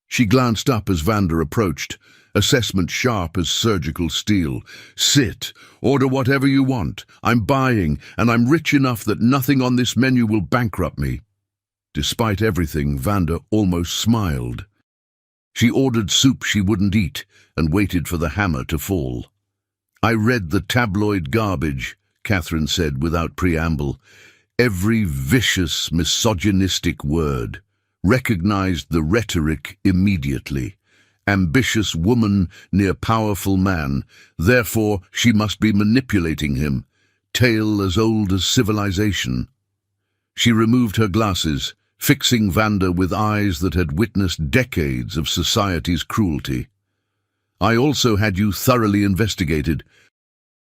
She glanced up as Vanda approached, assessment sharp as surgical steel. "Sit, order whatever you want. I'm buying, and I'm rich enough that nothing on this menu will bankrupt me." Despite everything, Vanda almost smiled. She ordered soup she wouldn't eat and waited for the hammer to fall. "I read the tabloid garbage," Catherine said without preamble. Every vicious, misogynistic word. Recognized the rhetoric immediately. Ambitious woman near powerful man, therefore she must be manipulating him. Tale as old as civilization. She removed her glasses, fixing Vanda with eyes that had witnessed decades of society's cruelty. "I also had you thoroughly investigated.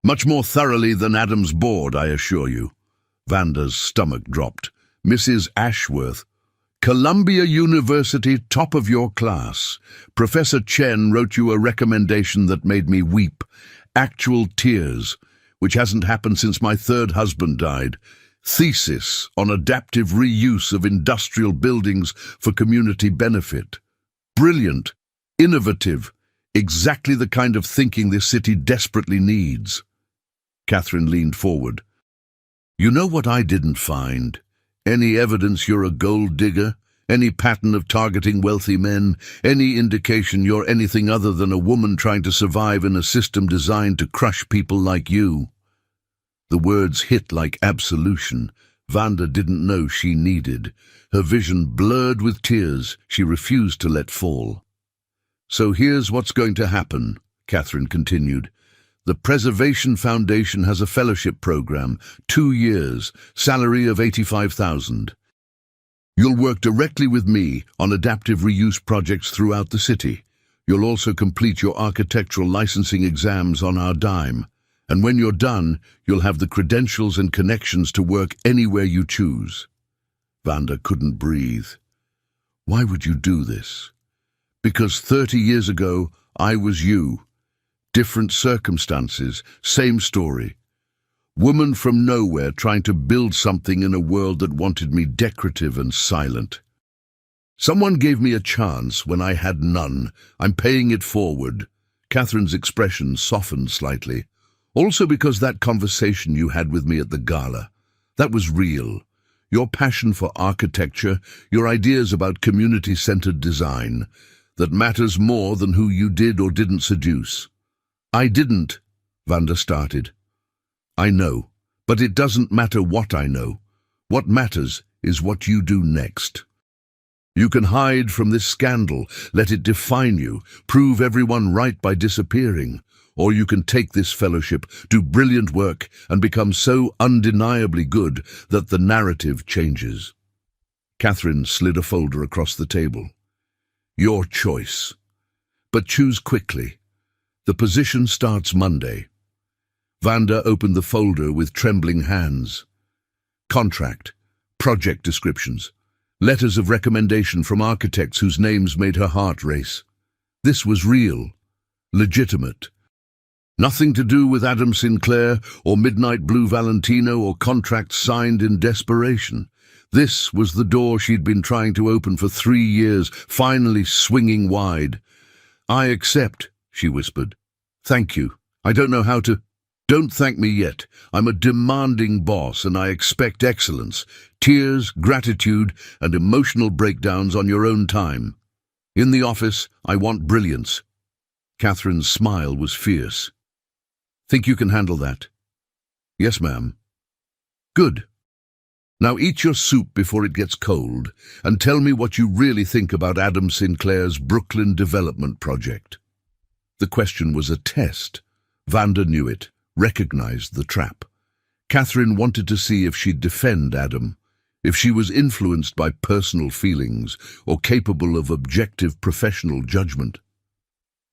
Much more thoroughly than Adam's board, I assure you." Vanda's stomach dropped. "Mrs. Ashworth, Columbia University, top of your class. Professor Chen wrote you a recommendation that made me weep. Actual tears, which hasn't happened since my 3rd husband died. Thesis on adaptive reuse of industrial buildings for community benefit. Brilliant, innovative, exactly the kind of thinking this city desperately needs." Catherine leaned forward. "You know what I didn't find? Any evidence you're a gold digger? Any pattern of targeting wealthy men? Any indication you're anything other than a woman trying to survive in a system designed to crush people like you?" The words hit like absolution. Vanda didn't know she needed. Her vision blurred with tears she refused to let fall. "So here's what's going to happen," Catherine continued. "The Preservation Foundation has a fellowship program, 2 years, salary of $85,000. You'll work directly with me on adaptive reuse projects throughout the city. You'll also complete your architectural licensing exams on our dime. And when you're done, you'll have the credentials and connections to work anywhere you choose." Vanda couldn't breathe. "Why would you do this?" "Because 30 years ago, I was you. Different circumstances, same story. Woman from nowhere trying to build something in a world that wanted me decorative and silent. Someone gave me a chance when I had none. I'm paying it forward." Catherine's expression softened slightly. "Also because that conversation you had with me at the gala, that was real. Your passion for architecture, your ideas about community-centered design, that matters more than who you did or didn't seduce." "I didn't," Vanda started. "I know, but it doesn't matter what I know. What matters is what you do next. You can hide from this scandal, let it define you, prove everyone right by disappearing. or you can take this fellowship, do brilliant work, and become so undeniably good that the narrative changes. Catherine slid a folder across the table. Your choice. But choose quickly. The position starts Monday. Vanda opened the folder with trembling hands. Contract, project descriptions, letters of recommendation from architects whose names made her heart race. This was real, legitimate. Nothing to do with Adam Sinclair or Midnight Blue Valentino or contracts signed in desperation. This was the door she'd been trying to open for 3 years, finally swinging wide. I accept, she whispered. Thank you. I don't know how to... Don't thank me yet. I'm a demanding boss and I expect excellence. Tears, gratitude, and emotional breakdowns on your own time. In the office, I want brilliance. Catherine's smile was fierce. Think you can handle that? Yes, ma'am. Good. Now eat your soup before it gets cold and tell me what you really think about Adam Sinclair's Brooklyn development project. The question was a test. Vanda knew it, recognized the trap. Catherine wanted to see if she'd defend Adam, if she was influenced by personal feelings or capable of objective professional judgment.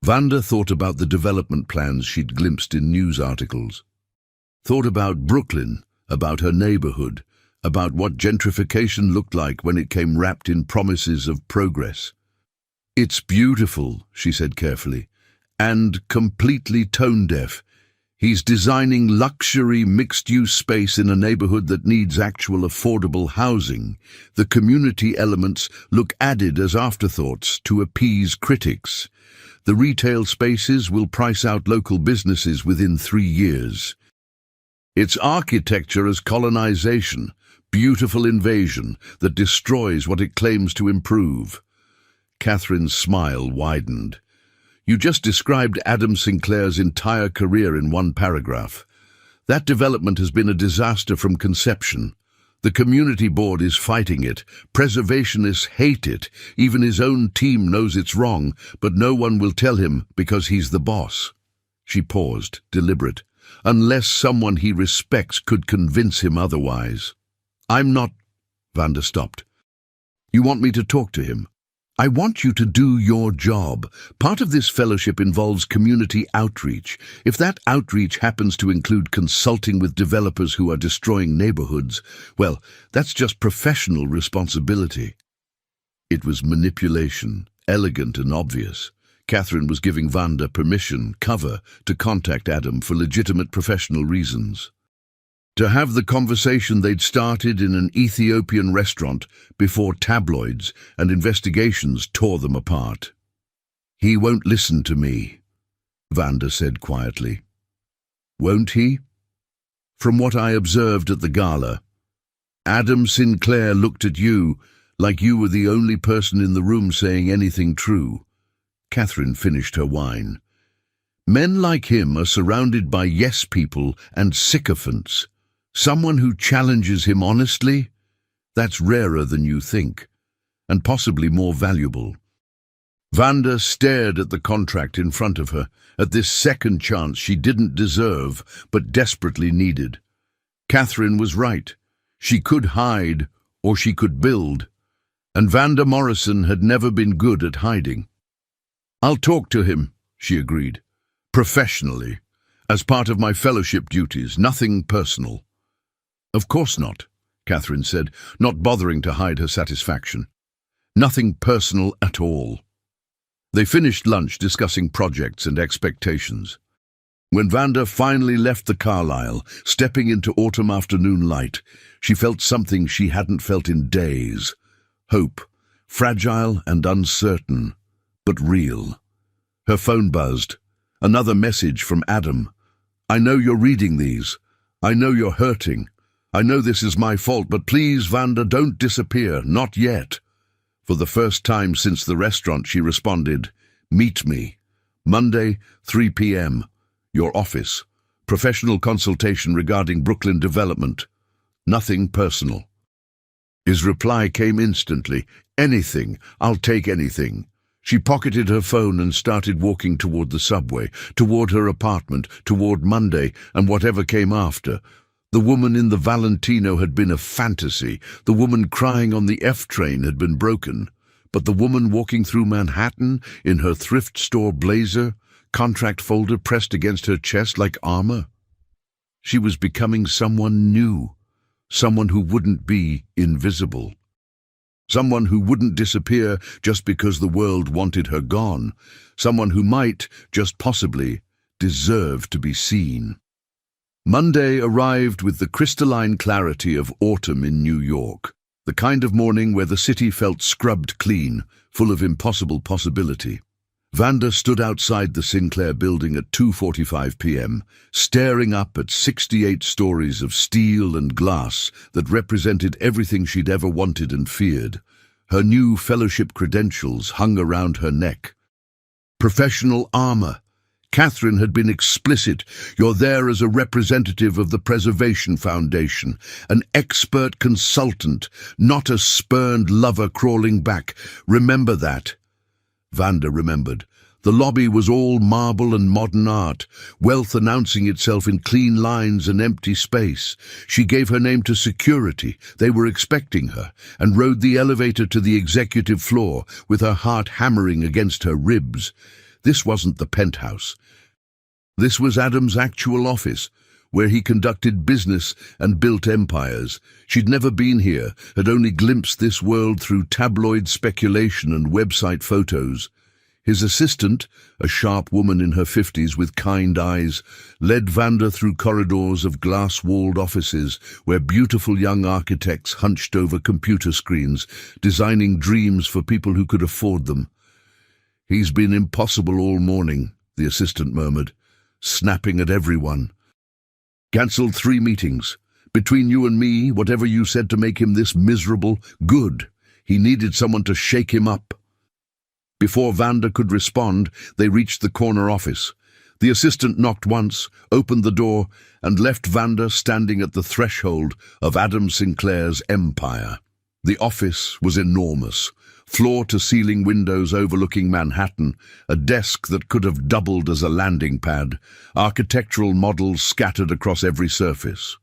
Vanda thought about the development plans she'd glimpsed in news articles. Thought about Brooklyn, about her neighborhood, about what gentrification looked like when it came wrapped in promises of progress. It's beautiful, she said carefully, and completely tone-deaf. He's designing luxury mixed-use space in a neighborhood that needs actual affordable housing. The community elements look added as afterthoughts to appease critics. The retail spaces will price out local businesses within 3 years. It's architecture as colonization, beautiful invasion that destroys what it claims to improve. Catherine's smile widened. You just described Adam Sinclair's entire career in one paragraph. That development has been a disaster from conception. The community board is fighting it. Preservationists hate it. Even his own team knows it's wrong, but no one will tell him because he's the boss. She paused, deliberate. Unless someone he respects could convince him otherwise. I'm not... Vanda stopped. You want me to talk to him? I want you to do your job. Part of this fellowship involves community outreach. If that outreach happens to include consulting with developers who are destroying neighborhoods, well, that's just professional responsibility. It was manipulation, elegant and obvious. Catherine was giving Vanda permission, cover, to contact Adam for legitimate professional reasons. To have the conversation they'd started in an Ethiopian restaurant before tabloids and investigations tore them apart. He won't listen to me, Vanda said quietly. Won't he? From what I observed at the gala, Adam Sinclair looked at you like you were the only person in the room saying anything true. Catherine finished her wine. Men like him are surrounded by yes people and sycophants. Someone who challenges him honestly? That's rarer than you think, and possibly more valuable. Vanda stared at the contract in front of her, at this second chance she didn't deserve, but desperately needed. Catherine was right. She could hide, or she could build, and Vanda Morrison had never been good at hiding. I'll talk to him, she agreed, professionally, as part of my fellowship duties, nothing personal. Of course not, Catherine said, not bothering to hide her satisfaction. Nothing personal at all. They finished lunch discussing projects and expectations. When Vanda finally left the Carlisle, stepping into autumn afternoon light, she felt something she hadn't felt in days. Hope, fragile and uncertain, but real. Her phone buzzed. Another message from Adam. I know you're reading these. I know you're hurting. I know this is my fault, but please, Vanda, don't disappear. Not yet. For the first time since the restaurant, she responded, Meet me. Monday, 3 p.m. Your office. Professional consultation regarding Brooklyn development. Nothing personal. His reply came instantly. Anything. I'll take anything. She pocketed her phone and started walking toward the subway, toward her apartment, toward Monday, and whatever came after. The woman in the Valentino had been a fantasy. The woman crying on the F train had been broken. But the woman walking through Manhattan in her thrift store blazer, contract folder pressed against her chest like armor? She was becoming someone new, someone who wouldn't be invisible. Someone who wouldn't disappear just because the world wanted her gone. Someone who might, just possibly, deserve to be seen. Monday arrived with the crystalline clarity of autumn in New York, the kind of morning where the city felt scrubbed clean, full of impossible possibility. Vanda stood outside the Sinclair building at 2:45 p.m., staring up at 68 stories of steel and glass that represented everything she'd ever wanted and feared. Her new fellowship credentials hung around her neck. Professional armor. Catherine had been explicit. You're there as a representative of the Preservation Foundation, an expert consultant, not a spurned lover crawling back. Remember that. Vanda remembered. The lobby was all marble and modern art, wealth announcing itself in clean lines and empty space. She gave her name to security. They were expecting her, and rode the elevator to the executive floor, with her heart hammering against her ribs. This wasn't the penthouse. This was Adam's actual office, where he conducted business and built empires. She'd never been here, had only glimpsed this world through tabloid speculation and website photos. His assistant, a sharp woman in her 50s with kind eyes, led Vanda through corridors of glass-walled offices where beautiful young architects hunched over computer screens, designing dreams for people who could afford them. He's been impossible all morning, the assistant murmured, snapping at everyone. Cancelled 3 meetings. Between you and me, whatever you said to make him this miserable, good. He needed someone to shake him up. Before Vanda could respond, they reached the corner office. The assistant knocked once, opened the door, and left Vanda standing at the threshold of Adam Sinclair's empire. The office was enormous. Floor-to-ceiling windows overlooking Manhattan, a desk that could have doubled as a landing pad, architectural models scattered across every surface.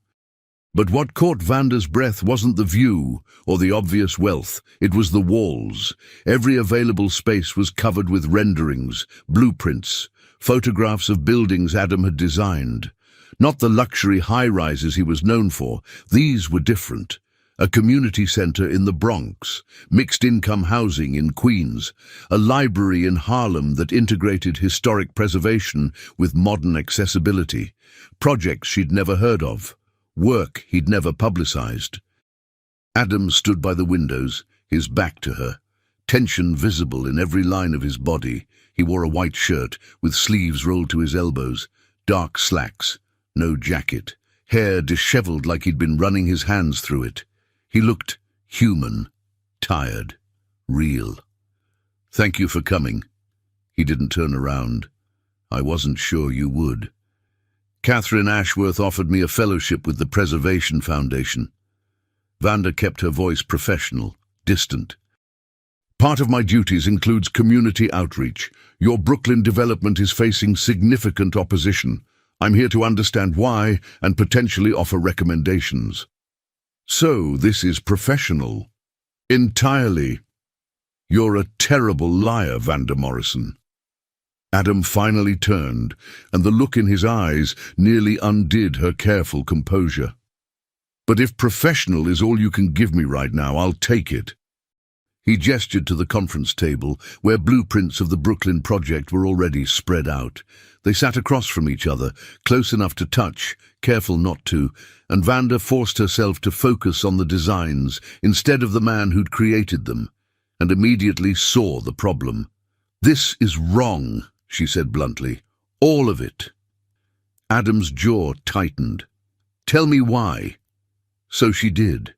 But what caught Vanda's breath wasn't the view or the obvious wealth, it was the walls. Every available space was covered with renderings, blueprints, photographs of buildings Adam had designed. Not the luxury high-rises he was known for, these were different. A community center in the Bronx, mixed-income housing in Queens, a library in Harlem that integrated historic preservation with modern accessibility, projects she'd never heard of, work he'd never publicized. Adam stood by the windows, his back to her, tension visible in every line of his body. He wore a white shirt with sleeves rolled to his elbows, dark slacks, no jacket, hair disheveled like he'd been running his hands through it. He looked human, tired, real. Thank you for coming. He didn't turn around. I wasn't sure you would. Catherine Ashworth offered me a fellowship with the Preservation Foundation. Vanda kept her voice professional, distant. Part of my duties includes community outreach. Your Brooklyn development is facing significant opposition. I'm here to understand why and potentially offer recommendations. So this is professional. Entirely. You're a terrible liar, Vanda Morrison. Adam finally turned, and the look in his eyes nearly undid her careful composure. But if professional is all you can give me right now, I'll take it. He gestured to the conference table, where blueprints of the Brooklyn project were already spread out. They sat across from each other, close enough to touch, careful not to, and Vanda forced herself to focus on the designs instead of the man who'd created them, and immediately saw the problem. This is wrong, she said bluntly. All of it. Adam's jaw tightened. Tell me why. So she did.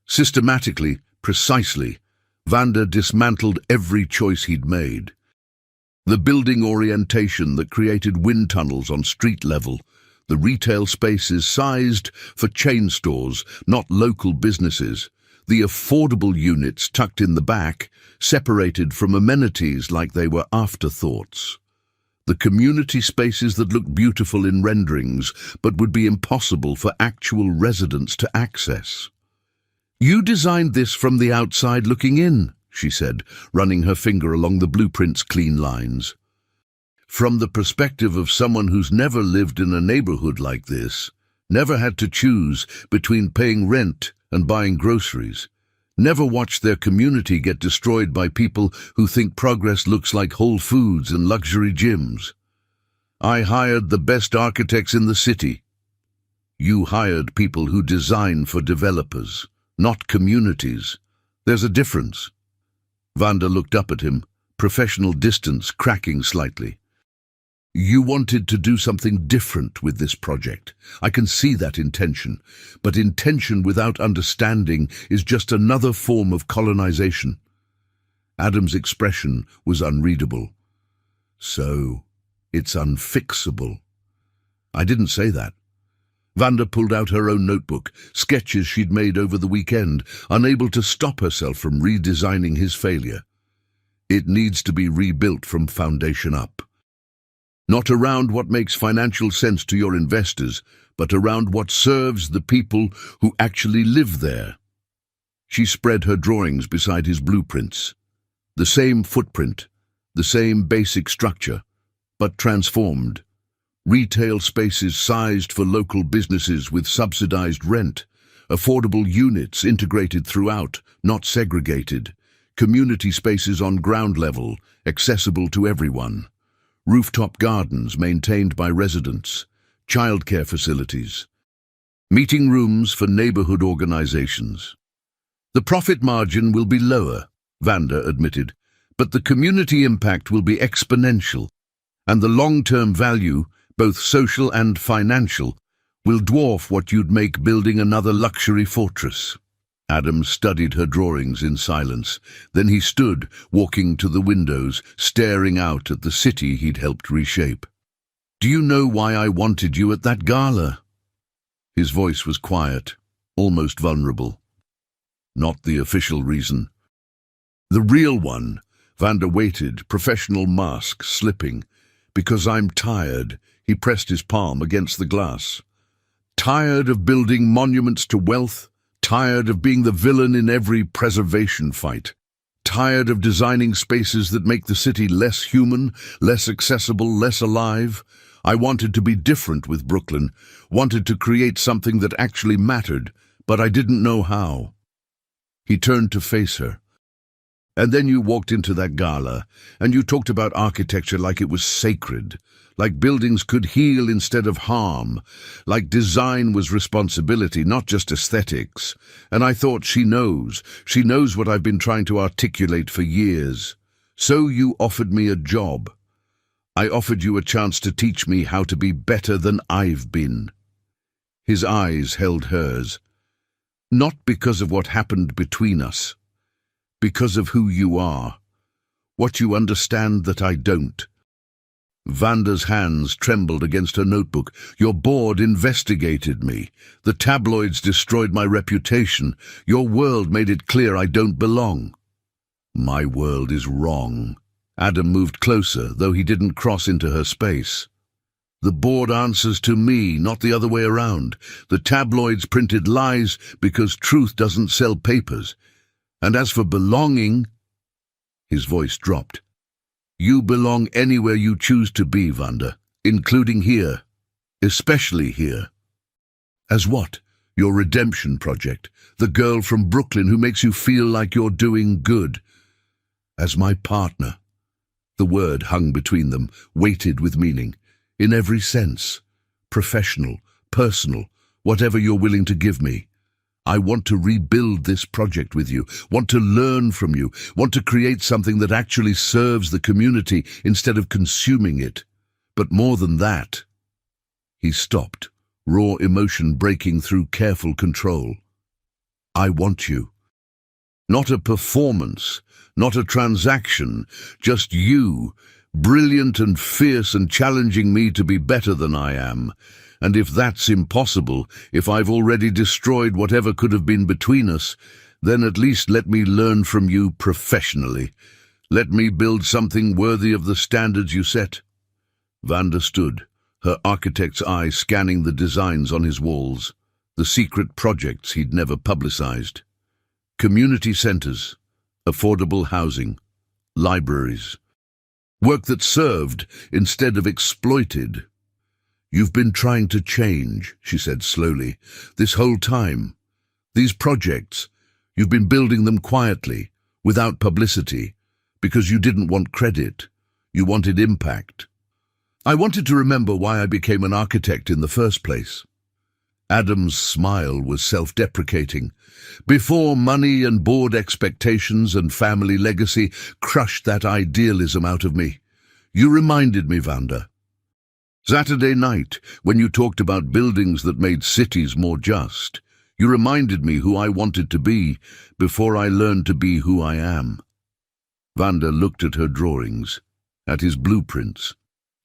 Systematically, precisely, Vanda dismantled every choice he'd made. The building orientation that created wind tunnels on street level, the retail spaces sized for chain stores, not local businesses, the affordable units tucked in the back, separated from amenities like they were afterthoughts. The community spaces that looked beautiful in renderings but would be impossible for actual residents to access. "You designed this from the outside looking in," she said, running her finger along the blueprint's clean lines. "From the perspective of someone who's never lived in a neighborhood like this, never had to choose between paying rent and buying groceries, never watched their community get destroyed by people who think progress looks like Whole Foods and luxury gyms. I hired the best architects in the city. You hired people who design for developers, not communities. There's a difference." Vanda looked up at him, professional distance cracking slightly. "You wanted to do something different with this project. I can see that intention, but intention without understanding is just another form of colonization." Adam's expression was unreadable. "So, it's unfixable." "I didn't say that." Vanda pulled out her own notebook, sketches she'd made over the weekend, unable to stop herself from redesigning his failure. "It needs to be rebuilt from foundation up. Not around what makes financial sense to your investors, but around what serves the people who actually live there." She spread her drawings beside his blueprints. The same footprint, the same basic structure, but transformed. Retail spaces sized for local businesses with subsidized rent, affordable units integrated throughout, not segregated, community spaces on ground level, accessible to everyone. Rooftop gardens maintained by residents, childcare facilities, meeting rooms for neighborhood organizations. "The profit margin will be lower," Vanda admitted, "but the community impact will be exponential, and the long-term value, both social and financial, will dwarf what you'd make building another luxury fortress." Adam studied her drawings in silence. Then he stood, walking to the windows, staring out at the city he'd helped reshape. "Do you know why I wanted you at that gala?" His voice was quiet, almost vulnerable. "Not the official reason." "The real one." Vanda waited, professional mask slipping. "Because I'm tired." He pressed his palm against the glass. "Tired of building monuments to wealth. Tired of being the villain in every preservation fight. Tired of designing spaces that make the city less human, less accessible, less alive. I wanted to be different with Brooklyn, wanted to create something that actually mattered, but I didn't know how." He turned to face her. "And then you walked into that gala, and you talked about architecture like it was sacred, like buildings could heal instead of harm, like design was responsibility, not just aesthetics. And I thought, she knows what I've been trying to articulate for years. So you offered me a job. I offered you a chance to teach me how to be better than I've been." His eyes held hers. "Not because of what happened between us, because of who you are, what you understand that I don't." Vanda's hands trembled against her notebook. "Your board investigated me. The tabloids destroyed my reputation. Your world made it clear I don't belong." "My world is wrong." Adam moved closer, though he didn't cross into her space. "The board answers to me, not the other way around. The tabloids printed lies because truth doesn't sell papers. And as for belonging..." His voice dropped. "You belong anywhere you choose to be, Vanda, including here, especially here." "As what? Your redemption project, the girl from Brooklyn who makes you feel like you're doing good." "As my partner." The word hung between them, weighted with meaning. "In every sense. Professional, personal, whatever you're willing to give me. I want to rebuild this project with you, want to learn from you, want to create something that actually serves the community instead of consuming it. But more than that..." He stopped, raw emotion breaking through careful control. "I want you. Not a performance, not a transaction, just you, brilliant and fierce and challenging me to be better than I am. And if that's impossible, if I've already destroyed whatever could have been between us, Then at least let me learn from you professionally. Let me build something worthy of the standards you set." Vanda stood, her architect's eye scanning the designs on his walls, the secret projects he'd never publicized. Community centers, affordable housing, libraries. Work that served instead of exploited. "You've been trying to change," she said slowly, "this whole time. These projects, you've been building them quietly, without publicity, because you didn't want credit. You wanted impact. I wanted to remember why I became an architect in the first place." Adam's smile was self-deprecating. "Before money and board expectations and family legacy crushed that idealism out of me. You reminded me, Vanda. Saturday night, when you talked about buildings that made cities more just, you reminded me who I wanted to be before I learned to be who I am." Vanda looked at her drawings, at his blueprints,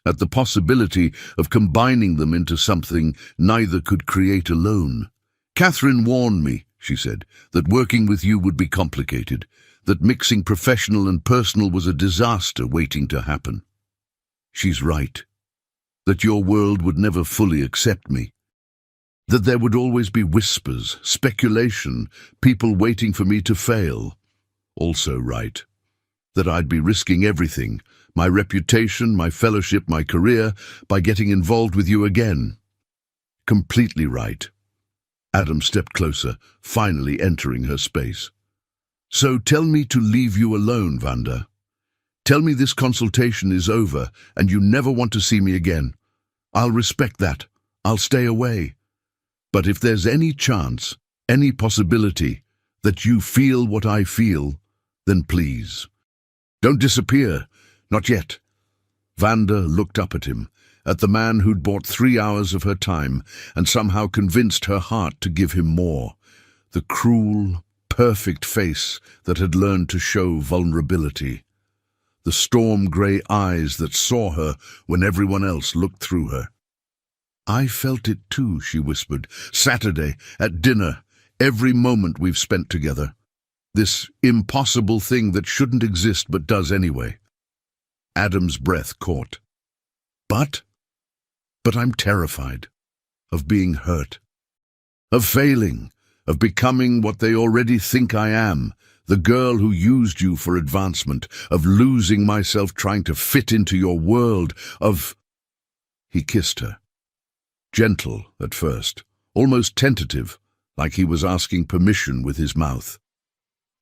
at the possibility of combining them into something neither could create alone. "Catherine warned me," she said, "that working with you would be complicated, that mixing professional and personal was a disaster waiting to happen. She's right. That your world would never fully accept me. That there would always be whispers, speculation, people waiting for me to fail. Also right. That I'd be risking everything, my reputation, my fellowship, my career, by getting involved with you again. Completely right." Adam stepped closer, finally entering her space. "So tell me to leave you alone, Vanda. Tell me this consultation is over and you never want to see me again. I'll respect that. I'll stay away. But if there's any chance, any possibility, that you feel what I feel, then please, don't disappear. Not yet." Vanda looked up at him, at the man who'd bought 3 hours of her time and somehow convinced her heart to give him more. The cruel, perfect face that had learned to show vulnerability. The storm-grey eyes that saw her when everyone else looked through her. "I felt it too," she whispered. "Saturday, at dinner, every moment we've spent together. This impossible thing that shouldn't exist but does anyway." Adam's breath caught. But I'm terrified of being hurt, of failing, of becoming what they already think I am, the girl who used you for advancement, of losing myself trying to fit into your world, of—" He kissed her. Gentle at first, almost tentative, like he was asking permission with his mouth.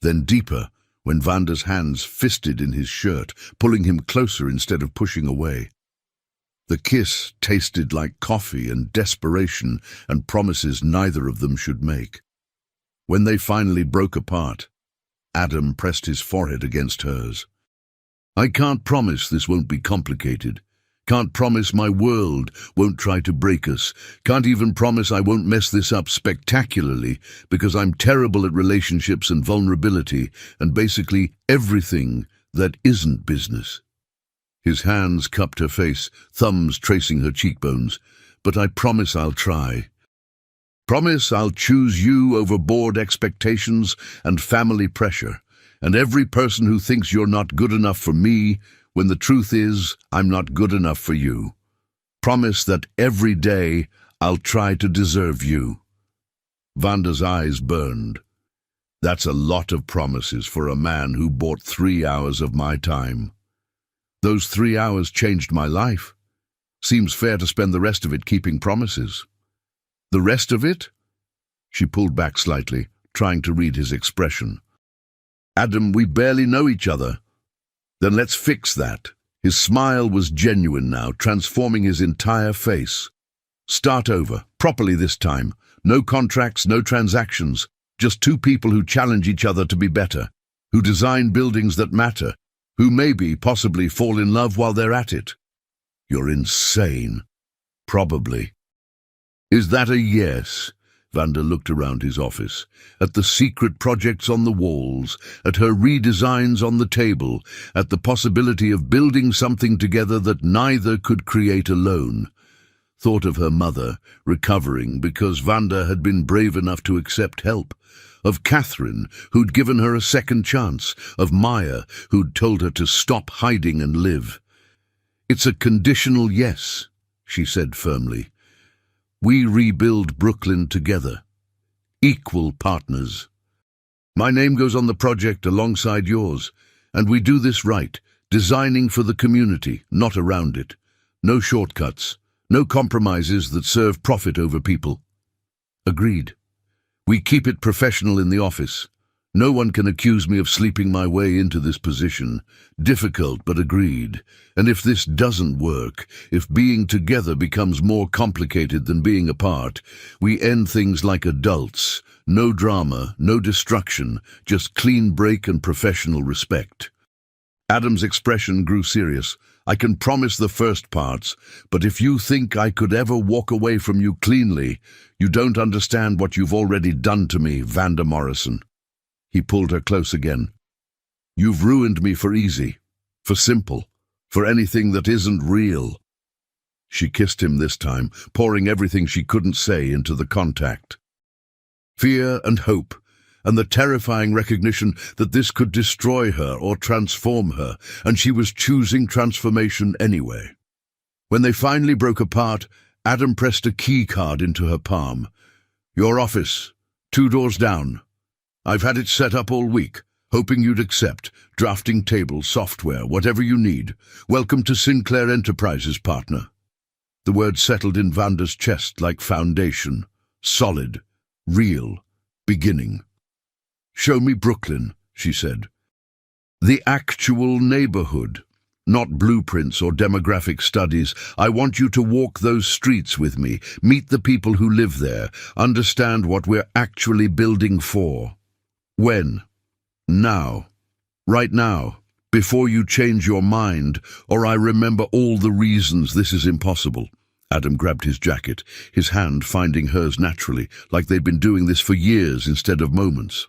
Then deeper, when Vanda's hands fisted in his shirt, pulling him closer instead of pushing away. The kiss tasted like coffee and desperation and promises neither of them should make. When they finally broke apart, Adam pressed his forehead against hers. "I can't promise this won't be complicated. Can't promise my world won't try to break us. Can't even promise I won't mess this up spectacularly, because I'm terrible at relationships and vulnerability and basically everything that isn't business." His hands cupped her face, thumbs tracing her cheekbones. "But I promise I'll try. Promise I'll choose you over board expectations and family pressure, and every person who thinks you're not good enough for me, when the truth is I'm not good enough for you. Promise that every day I'll try to deserve you." Vanda's eyes burned. "That's a lot of promises for a man who bought 3 hours of my time. Those 3 hours changed my life. Seems fair to spend the rest of it keeping promises." "The rest of it?" She pulled back slightly, trying to read his expression. "Adam, we barely know each other." "Then let's fix that." His smile was genuine now, transforming his entire face. "Start over, properly this time. No contracts, no transactions. Just two people who challenge each other to be better, who design buildings that matter, who maybe, possibly fall in love while they're at it." "You're insane." "Probably." "Is that a yes?" Vanda looked around his office, at the secret projects on the walls, at her redesigns on the table, at the possibility of building something together that neither could create alone. thought of her mother, recovering because Vanda had been brave enough to accept help, of Catherine, who'd given her a second chance, of Maya, who'd told her to stop hiding and live. "It's a conditional yes," she said firmly. "We rebuild Brooklyn together. Equal partners. My name goes on the project alongside yours, and we do this right, designing for the community, not around it. No shortcuts, no compromises that serve profit over people." "Agreed. We keep it professional in the office. No one can accuse me of sleeping my way into this position. Difficult, but agreed. And if this doesn't work, if being together becomes more complicated than being apart, we end things like adults. No drama, no destruction, just clean break and professional respect." Adam's expression grew serious. "I can promise the first parts, but if you think I could ever walk away from you cleanly, you don't understand what you've already done to me, Vanda Morrison." He pulled her close again. "You've ruined me for easy, for simple, for anything that isn't real." She kissed him this time, pouring everything she couldn't say into the contact. Fear and hope, and the terrifying recognition that this could destroy her or transform her, and she was choosing transformation anyway. When they finally broke apart, Adam pressed a key card into her palm. "Your office, 2 doors down. I've had it set up all week, hoping you'd accept. Drafting tables, software, whatever you need. Welcome to Sinclair Enterprises, partner." The word settled in Vanda's chest like foundation. Solid, real, beginning. "Show me Brooklyn," she said. "The actual neighborhood. Not blueprints or demographic studies. I want you to walk those streets with me, meet the people who live there, understand what we're actually building for." "When?" "Now. Right now. Before you change your mind, or I remember all the reasons this is impossible." Adam grabbed his jacket, his hand finding hers naturally, like they'd been doing this for years instead of moments.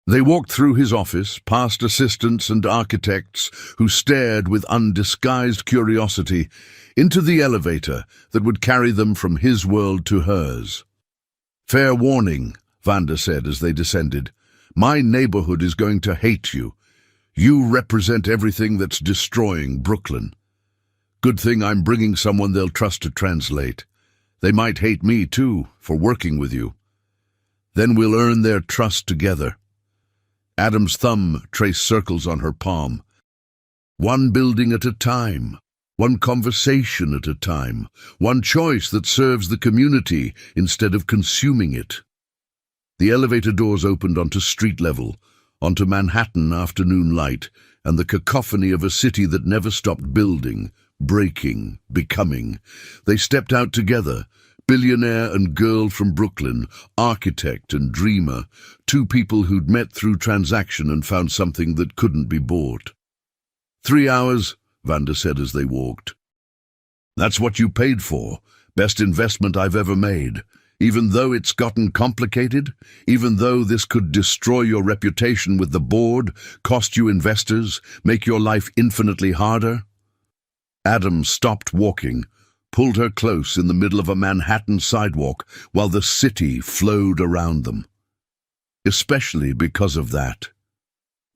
They walked through his office, past assistants and architects who stared with undisguised curiosity, into the elevator that would carry them from his world to hers. "Fair warning," Vanda said as they descended. "My neighborhood is going to hate you. You represent everything that's destroying Brooklyn. Good thing I'm bringing someone they'll trust to translate. They might hate me too, for working with you. Then we'll earn their trust together." Adam's thumb traced circles on her palm. "One building at a time, one conversation at a time, one choice that serves the community instead of consuming it." The elevator doors opened onto street level, onto Manhattan afternoon light, and the cacophony of a city that never stopped building, breaking, becoming. They stepped out together, billionaire and girl from Brooklyn, architect and dreamer, 2 people who'd met through transaction and found something that couldn't be bought. 3 hours, Vanda said as they walked. "That's what you paid for. Best investment I've ever made. Even though it's gotten complicated, even though this could destroy your reputation with the board, cost you investors, make your life infinitely harder." Adam stopped walking, pulled her close in the middle of a Manhattan sidewalk while the city flowed around them. "Especially because of that.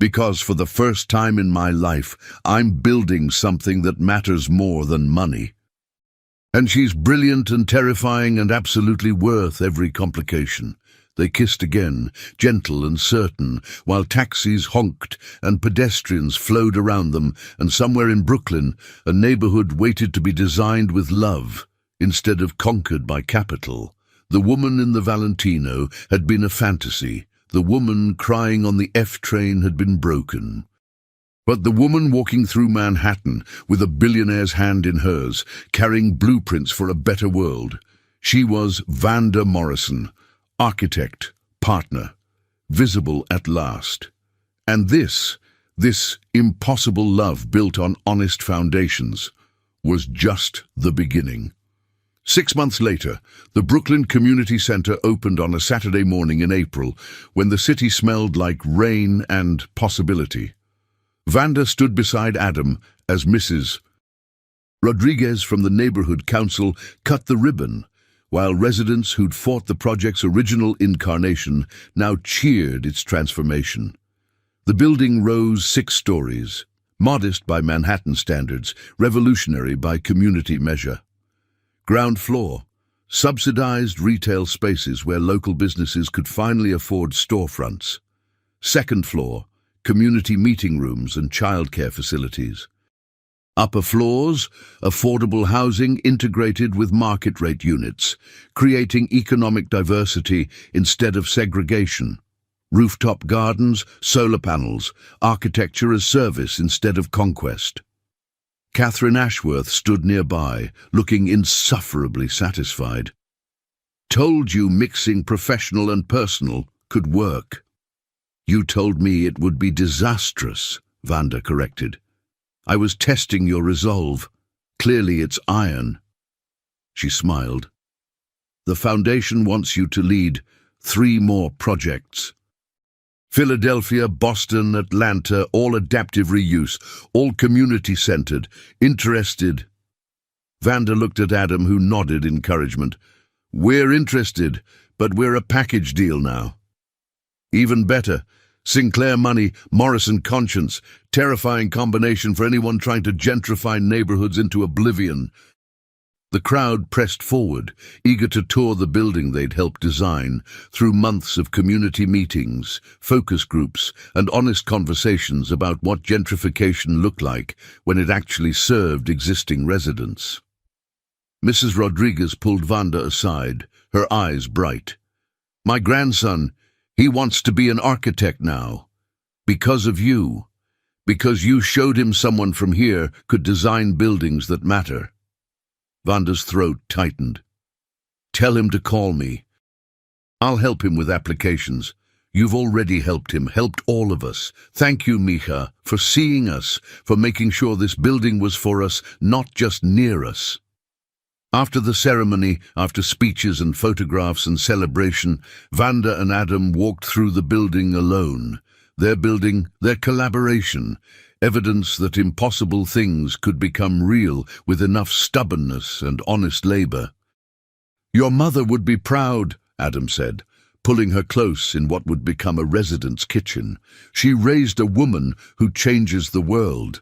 Because for the first time in my life, I'm building something that matters more than money. And she's brilliant and terrifying and absolutely worth every complication." They kissed again, gentle and certain, while taxis honked and pedestrians flowed around them, and somewhere in Brooklyn, a neighborhood waited to be designed with love instead of conquered by capital. The woman in the Valentino had been a fantasy. The woman crying on the F train had been broken. But the woman walking through Manhattan with a billionaire's hand in hers, carrying blueprints for a better world, she was Vanda Morrison, architect, partner, visible at last. And this impossible love built on honest foundations, was just the beginning. 6 months later, the Brooklyn Community Center opened on a Saturday morning in April, when the city smelled like rain and possibility. Vanda stood beside Adam as Mrs. Rodriguez from the neighborhood council cut the ribbon, while residents who'd fought the project's original incarnation now cheered its transformation. The building rose 6 stories, modest by Manhattan standards, revolutionary by community measure. Ground floor, subsidized retail spaces where local businesses could finally afford storefronts. Second floor, community meeting rooms and childcare facilities. Upper floors, affordable housing integrated with market-rate units, creating economic diversity instead of segregation. Rooftop gardens, solar panels, architecture as service instead of conquest. Catherine Ashworth stood nearby, looking insufferably satisfied. "Told you mixing professional and personal could work." "You told me it would be disastrous," Vanda corrected. "I was testing your resolve. Clearly it's iron." She smiled. "The foundation wants you to lead 3 more projects. Philadelphia, Boston, Atlanta, all adaptive reuse, all community-centered, interested." Vanda looked at Adam, who nodded encouragement. "We're interested, but we're a package deal now." "Even better. Sinclair money, Morrison conscience, terrifying combination for anyone trying to gentrify neighborhoods into oblivion." The crowd pressed forward, eager to tour the building they'd helped design, through months of community meetings, focus groups, and honest conversations about what gentrification looked like when it actually served existing residents. Mrs. Rodriguez pulled Vanda aside, her eyes bright. "My grandson, he wants to be an architect now. Because of you. Because you showed him someone from here could design buildings that matter." Vanda's throat tightened. "Tell him to call me. I'll help him with applications. You've already helped him, helped all of us. Thank you, Mija, for seeing us, for making sure this building was for us, not just near us." After the ceremony, after speeches and photographs and celebration, Vanda and Adam walked through the building alone. Their building, their collaboration, evidence that impossible things could become real with enough stubbornness and honest labor. "Your mother would be proud," Adam said, pulling her close in what would become a resident's kitchen. "She raised a woman who changes the world."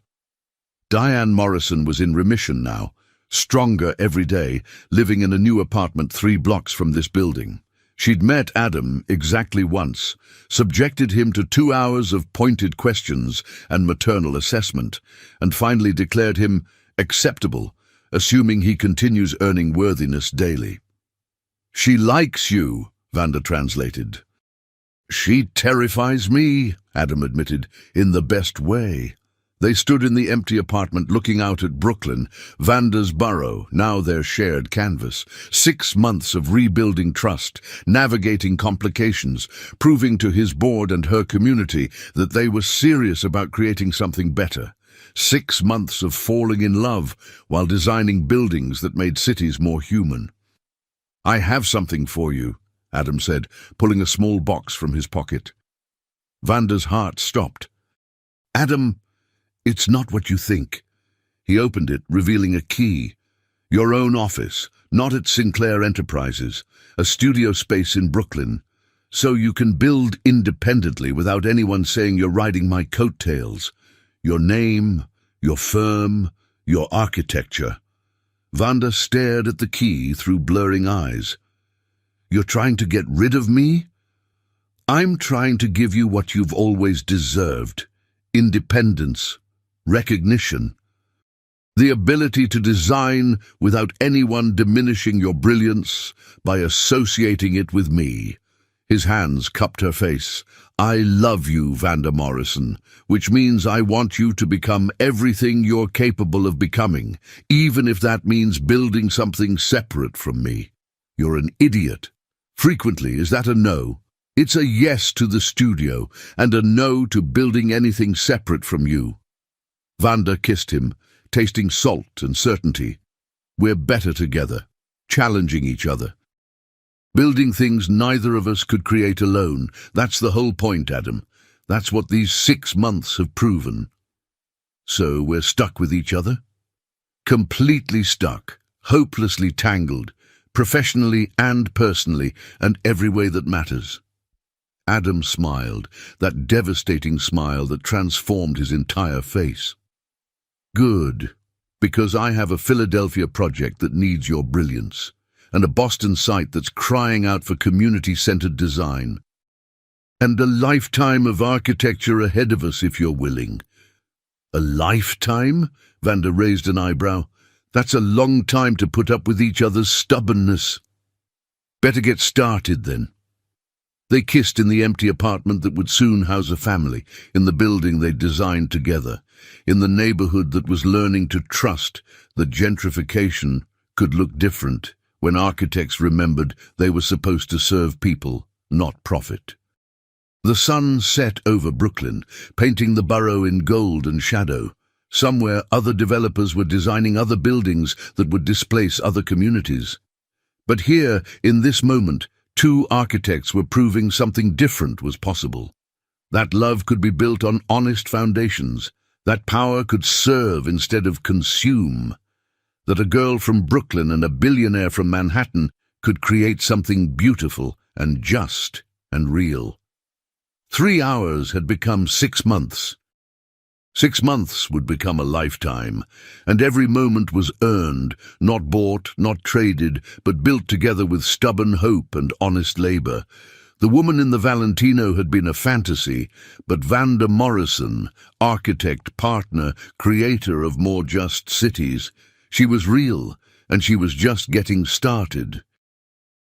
Diane Morrison was in remission now, stronger every day, living in a new apartment 3 blocks from this building. She'd met Adam exactly once, subjected him to 2 hours of pointed questions and maternal assessment, and finally declared him acceptable, assuming he continues earning worthiness daily. "She likes you," Vanda translated. "She terrifies me," Adam admitted, in the best way. They stood in the empty apartment looking out at Brooklyn, Vanda's borough, now their shared canvas. 6 months of rebuilding trust, navigating complications, proving to his board and her community that they were serious about creating something better. 6 months of falling in love while designing buildings that made cities more human. "I have something for you," Adam said, pulling a small box from his pocket. Vanda's heart stopped. "Adam, it's not what you think." He opened it, revealing a key. "Your own office, not at Sinclair Enterprises, a studio space in Brooklyn, so you can build independently without anyone saying you're riding my coattails. Your name, your firm, your architecture." Vanda stared at the key through blurring eyes. "You're trying to get rid of me?" "I'm trying to give you what you've always deserved. Independence. Recognition. The ability to design without anyone diminishing your brilliance by associating it with me." His hands cupped her face. "I love you, Vanda Morrison, which means I want you to become everything you're capable of becoming, even if that means building something separate from me." "You're an idiot." "Frequently, is that a no?" "It's a yes to the studio and a no to building anything separate from you." Vanda kissed him, tasting salt and certainty. "We're better together, challenging each other. Building things neither of us could create alone. That's the whole point, Adam. That's what these 6 months have proven." "So we're stuck with each other?" Completely stuck, hopelessly tangled, professionally and personally, and every way that matters. Adam smiled, that devastating smile that transformed his entire face. Good, because I have a Philadelphia project that needs your brilliance, and a Boston site that's crying out for community-centered design, and a lifetime of architecture ahead of us if you're willing. A lifetime? Vanda raised an eyebrow. That's a long time to put up with each other's stubbornness. Better get started then. They kissed in the empty apartment that would soon house a family, in the building they'd designed together, in the neighborhood that was learning to trust that gentrification could look different when architects remembered they were supposed to serve people, not profit. The sun set over Brooklyn, painting the borough in gold and shadow. Somewhere other developers were designing other buildings that would displace other communities. But here, in this moment, two architects were proving something different was possible. That love could be built on honest foundations, that power could serve instead of consume, that a girl from Brooklyn and a billionaire from Manhattan could create something beautiful and just and real. 3 hours had become 6 months. 6 months would become a lifetime, and every moment was earned, not bought, not traded, but built together with stubborn hope and honest labor. The woman in the Valentino had been a fantasy, but Vanda Morrison, architect, partner, creator of more just cities, she was real, and she was just getting started.